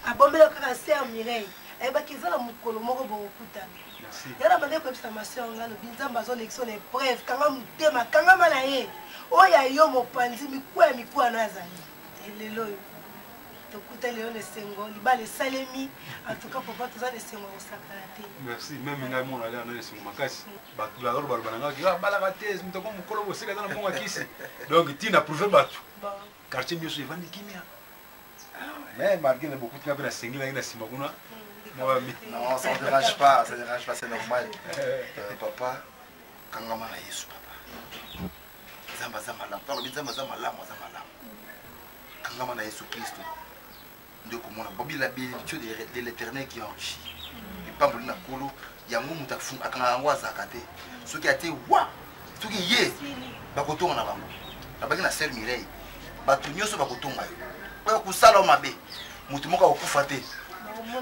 Abombela kaka sœur Mireille. Ayebaki zala mukolo moko bokutana. Merci. Yala bande ko ebisa masœur ngalo binzamba zo lection épreuve kanga mutema kanga mala ye. Oya yo mopanzi mikwa no azali. Lelo tokuta leo lesengo libale salemi en tout cas papa toza lesengo osakalate. Merci, même ngai mona ala na lesengo makasi. Bato la lor balbana ngaki balaka te mtoko mukolo boseka na mbonga kisi. Donc tina prouver bato. Quartier mieux evandi kimia. Mais malgré les beaucoup de cas na sengi na sima kuna. Non, ça ne dérange pas, c'est normal. Papa, kangama na Yesu papa. Zamba malam, zamba malam. Kangama na Yesu Christ. De comment Bobby la bénédiction de l'Éternel qui enrichit. Et pas pour na kolo, yango mutafu akanga ngwa zakate. Ce qui a été wa, ce qui yé, bakoto na bango. La bagina sœur Mireille. Batu nyoso bakoto ngayo. Ba kusala mabe. Mutu moka okufa te.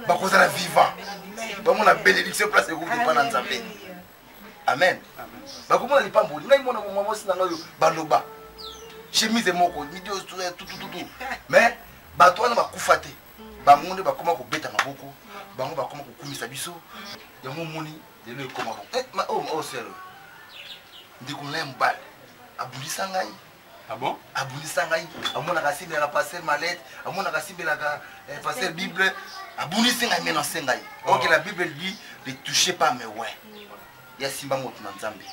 Bakozala vivant. Bamona bénédiction place et groupe pas na Nzambe. Amen. Bakomona lipambo, ngai mona mama sina ngayo baloba. Chemise moko, video tout. Mais bato wana bakufa te. Bangonde bakoma ko beta maboko, bango bakoma ko kumisa biso. Yango moni lelo ekoma bon. Oh selo. Ndiko lembal. Abulisa ngai. Ah bon? Abulisa ngai. Amona kasimbe la passer malette, amona kasimbe la passer Bible. Abulisa ngai mena sengai. OK, la Bible dit ne touchez pas mes ouais. Ya simba moto na Nzambe.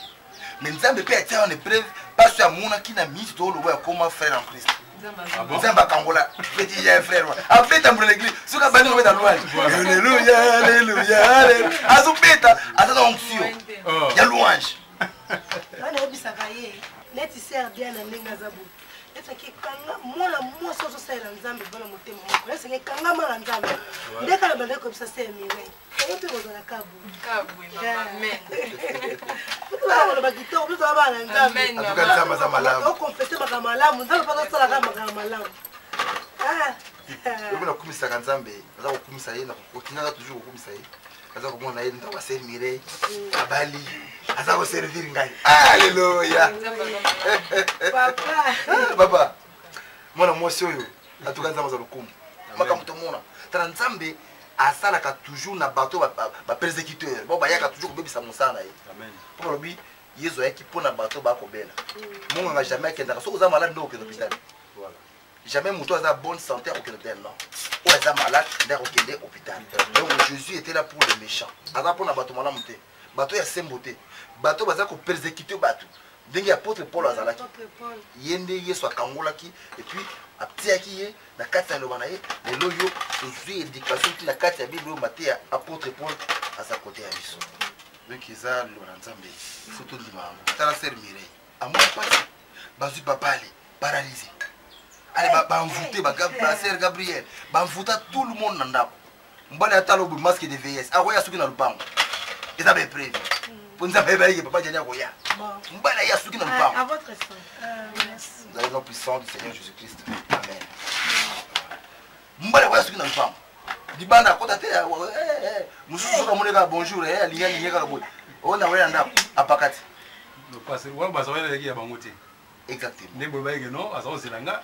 Mais Nzambe peut être en épreuve parce que amona ki na misi to lo ouais comme frère en Christ. Nzamba kangola petit frère. Après dans l'église, ce qu'a bani dans louange. Alléluia, alléluia. Azopeta, azana onction. Ya louange. Bana obisa kaye. Leti sœur bien na ndenge zabu. Esa ki kanga mona moso so sala Nzambe bana motema moko. Esa ki kanga mala Nzambe. Ndeka na bande ko bisa sœur Mireille. Eto ko na kabu. Kabu amen. Là ba kitoko biso ba na Nzambe. En tout cas Nzamba za malamu. O confesser makamalam, Nzambe pa sala kama makamalam. Ah. Lobi na kumisa Nzambe, aza kokumisa ye na kotinanga toujours kokumisa ye. Aza komona ye ndaba sœur Mireille. Abali. Aza ko servir ngai. Alléluia. Papa. Mwana mwasi oyo atuka Nzamba za lokumu. Makamuto mona. Tana Nzambe asalaka toujours na bateau ba persécuteur. Bon ba yaka toujours kobebisa mosala ye. Amen. Pour lobi yezo yaki pona bateau ba kobela. Monga nga jamais kendaka so za malade ndo ke hôpital. Voilà. Jamais muto aza bonne santé au hôpital non. Ou aza malade ndako kende hôpital. Donc Jésus était là pour les méchants. Aza pona bateau mala muté. Bateau ya semboté. Bateau baza ko persécuter bateau. Ndenge apôtre Paul azalaki. Yende Yesu akangolaki et puis aptiaki ye na kati ya lobana ye lelo yo tozwi éducation ti na kati ya Bible mate ya apôtre Paul aza côté ya biso. Donc eza lobana Nzambe photo ndima yango. Tala sœur Mireille. Amona pasi bazwi babale paralysé. Allez ba envoûté ba sœur Gabriel, ba envoûta tout le monde na ndako. Mbala ya talo bu masque de VS. Akoya suki na lupango. Eza ba prévu. Ponza bébé yé papa jania koya. Mbala ya suki na lupango. À votre sang. Merci. Dans le nom puissant du Seigneur Jésus-Christ. Amen. Mbala koya suki na lupango. Dibanda kota te mususu ko moneka bonjour linya ka boy. Ona wena ndako apakati. No passer wa baza wena yaki ya bangote. Exactement. Ndembo ba yeke no azo zelanga.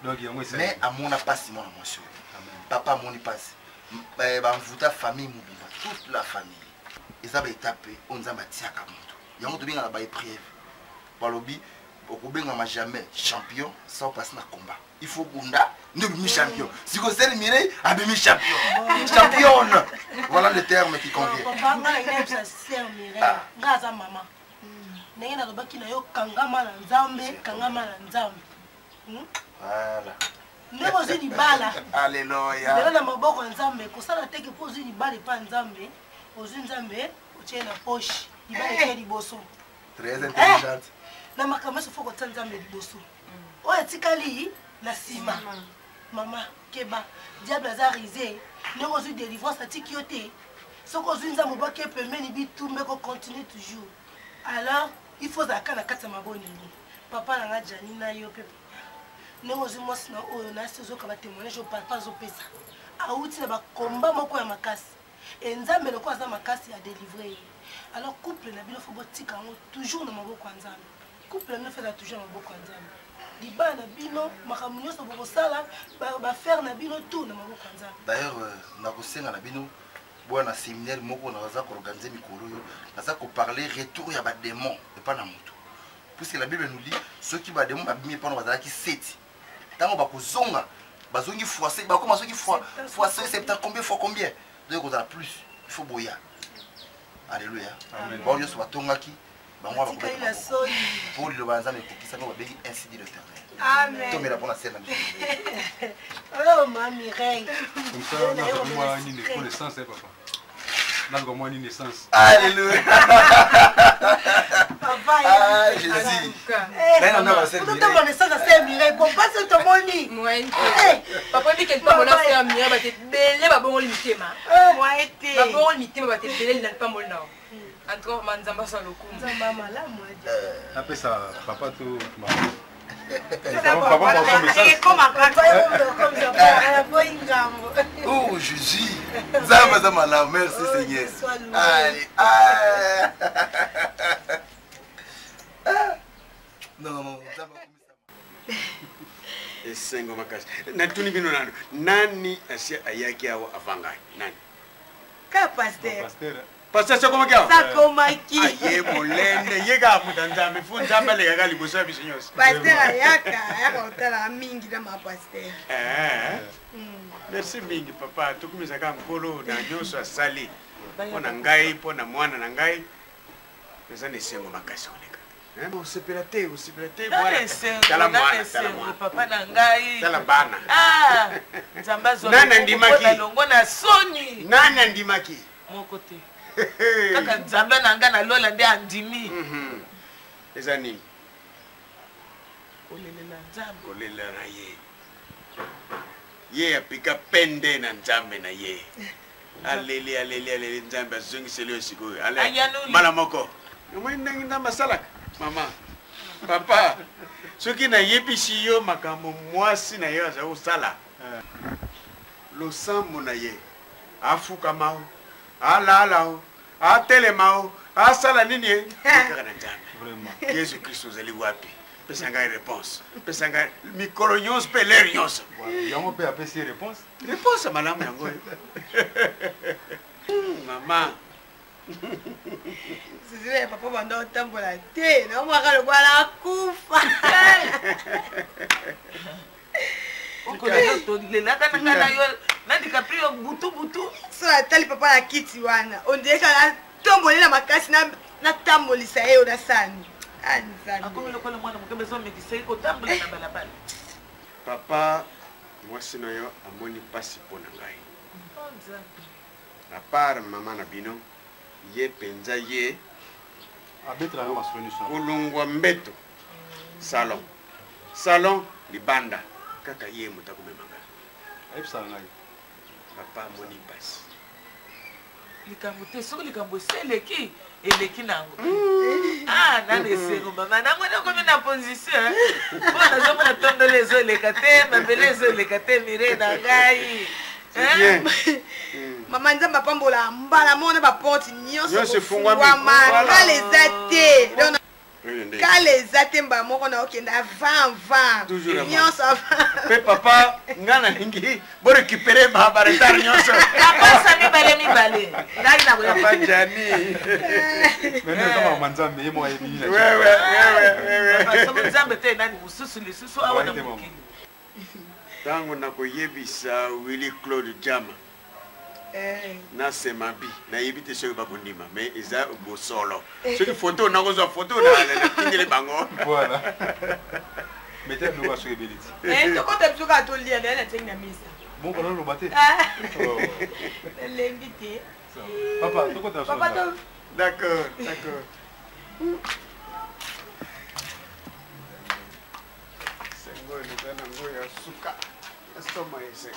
Donc yango esa. Mais amona pasi mona monsieur. Papa moni pasi. Ba mvuta famille mobimba, toute la famille. Eza ba étape onza matiaka moto. Yango to binga ba épreuve. Balobi okubengama jamais champion sans passer na combat. Il faut bunda ne mi champion. Si vous êtes Mireille, abimi champion. Championne. Voilà le terme qui convient. Papa nga ina sa sœur Mireille. Nga za mama. Ndenge na lobaki na yo kangama na Nzambe, kangama na Nzambe. Voilà. Ndeko ozwi libala. Alléluia. Lelo na maboko ya Nzambe kosala teke po ozwi libala epa Nzambe, ozwi Nzambe otie na poche. libala eke liboso Très intelligente. na makambo nyonso fo kotia nzambe liboso oyo etikali na nsima mama keba diable aza rise ndenge ozwi délivrance atiki yo te soki ozwi nzambe obaki pembeni bitumba continue toujours alors il faut ozalaka na kati ya maboneli papa nanga jani na yo mpe ndenge ozwi mwasi na oyo nasi ozoka batémoignage oyo papa azopesa awuti na bakomba moko ya makasi enzambe loko aza makasi ya délivre ye alors couple na bino fo botika yango toujours na maboko ya nzambe couple na bino feza toujours na maboko ya nzambe libala na bino makambo nyonso bokosala bafaire na bino tout na maboko ya nzambe. D'ailleurs nakosenga na bino bwana séminaire moko naza koorganize mikolo oyo naza koparler retour ya badémon epa na moto puisque la Bible nous dit ceux qui badémon babimi epa na bazalaki 7 ntango bakozonga bazongi fois bakoma soki fois 70 combien fois combien donc kozala plus il faut boya. Alléluia. Bon Dieu soit tongaki bango bakobeta pour liloba nzambe ekokisa ngo babengi ainsi dit l'Éternel. Amen. Tomela bona scène. Oh ma Mireille. Comme ça, on a moi une connaissance, papa. Là, on a moi une naissance. Alléluia. Papa, ah, Jésus. Là, on a la scène. Tout mon naissance c'est Mireille. Comment ça te moni? Moi, papa dit quelque part là c'est Mireille, bah t'es belé, bah bon limité ma. Moi été. Bah bon limité, bah t'es belé, il n'a pas mon nom. Entre manzamba sa lokum. Nzamba mala moi. Après ça, papa tout ma. Oh Jésus, Zama, merci Seigneur. Allez, non, esengo makasi natuni bino nani asia ayaki awo avanga nani ka pasteur pasteur soko makao sako maki aye molende yega mutanzambe funzamba le yagali bosa bisinyosi pasteur ayaka utala mingi na ma pasteur merci mingi papa tukumisa ka nkolo na nyoso asali pona ngai pona mwana na ngai pesa ne sengo makasi oleka usipelate tala papa na ngai tala bana nzamba zo nana ndimaki longo na soni nana ndimaki moko te kaka nzamba na nga na lola nde andimi eza nini kolelela nzambe kolelela na ye apika pende na nzambe na ye aleli nzambe azongiseli yo sikoyo mala moko omoi ndenge nzambe asalaka mama papa soki nayebisi yo makambo mwasi na ye aza kosala losambo na ye afukama o alala o atelema o asala nini ye kaka na nzambe yesu kristo ozali wapi pesa ngai réponse pesa ngai mikolo nyonso mpe lere nyonso yango mpe apesi réponse malamu yango mama Sisi papa banda otambola te na mwaka lokwala kufa okolela tolelaka na nga na yo nandika pri yo butu so atali papa na kiti wana ondeka na tombolela makasi na tambolisa ye ona sani akomi lokola mwana mokembe ezomekisa ye kotambola na balabala papa mwasi na yo amoni mpasi mpo na ngai apart mama na bino ye penza ye kulungwa mbeto salon libanda kaka ye moto akomemanga papa amoni mpasi likambo te soki likambo esi eleki nango nana esengo mama namoni okomi na position mpo nazomona tondolo ezoleka te mabele ezoleka te mire na ngai mama nzambe apambola mbala mona baporte nyonso efungwama kala eza te kala eza te mbala moko na okenda avant nyonso mpe papa nga nalingi borécupere baretard nyonso apasa mibale ngai nakoyapa jani nzambe te nani mosusu lisusu awa na mokili ntango nakoyebisa Willy Claude Jama na semabi nayebi te soki bakondima mais eza bosolo soki foto nakozwa foto natindele bango tokota biso kaka tolia naye natengi na misa bonkololoba te nalembi te D'accord, d'accord. Sengo ilikuwa na nguo ya suka. Soma hii sengo.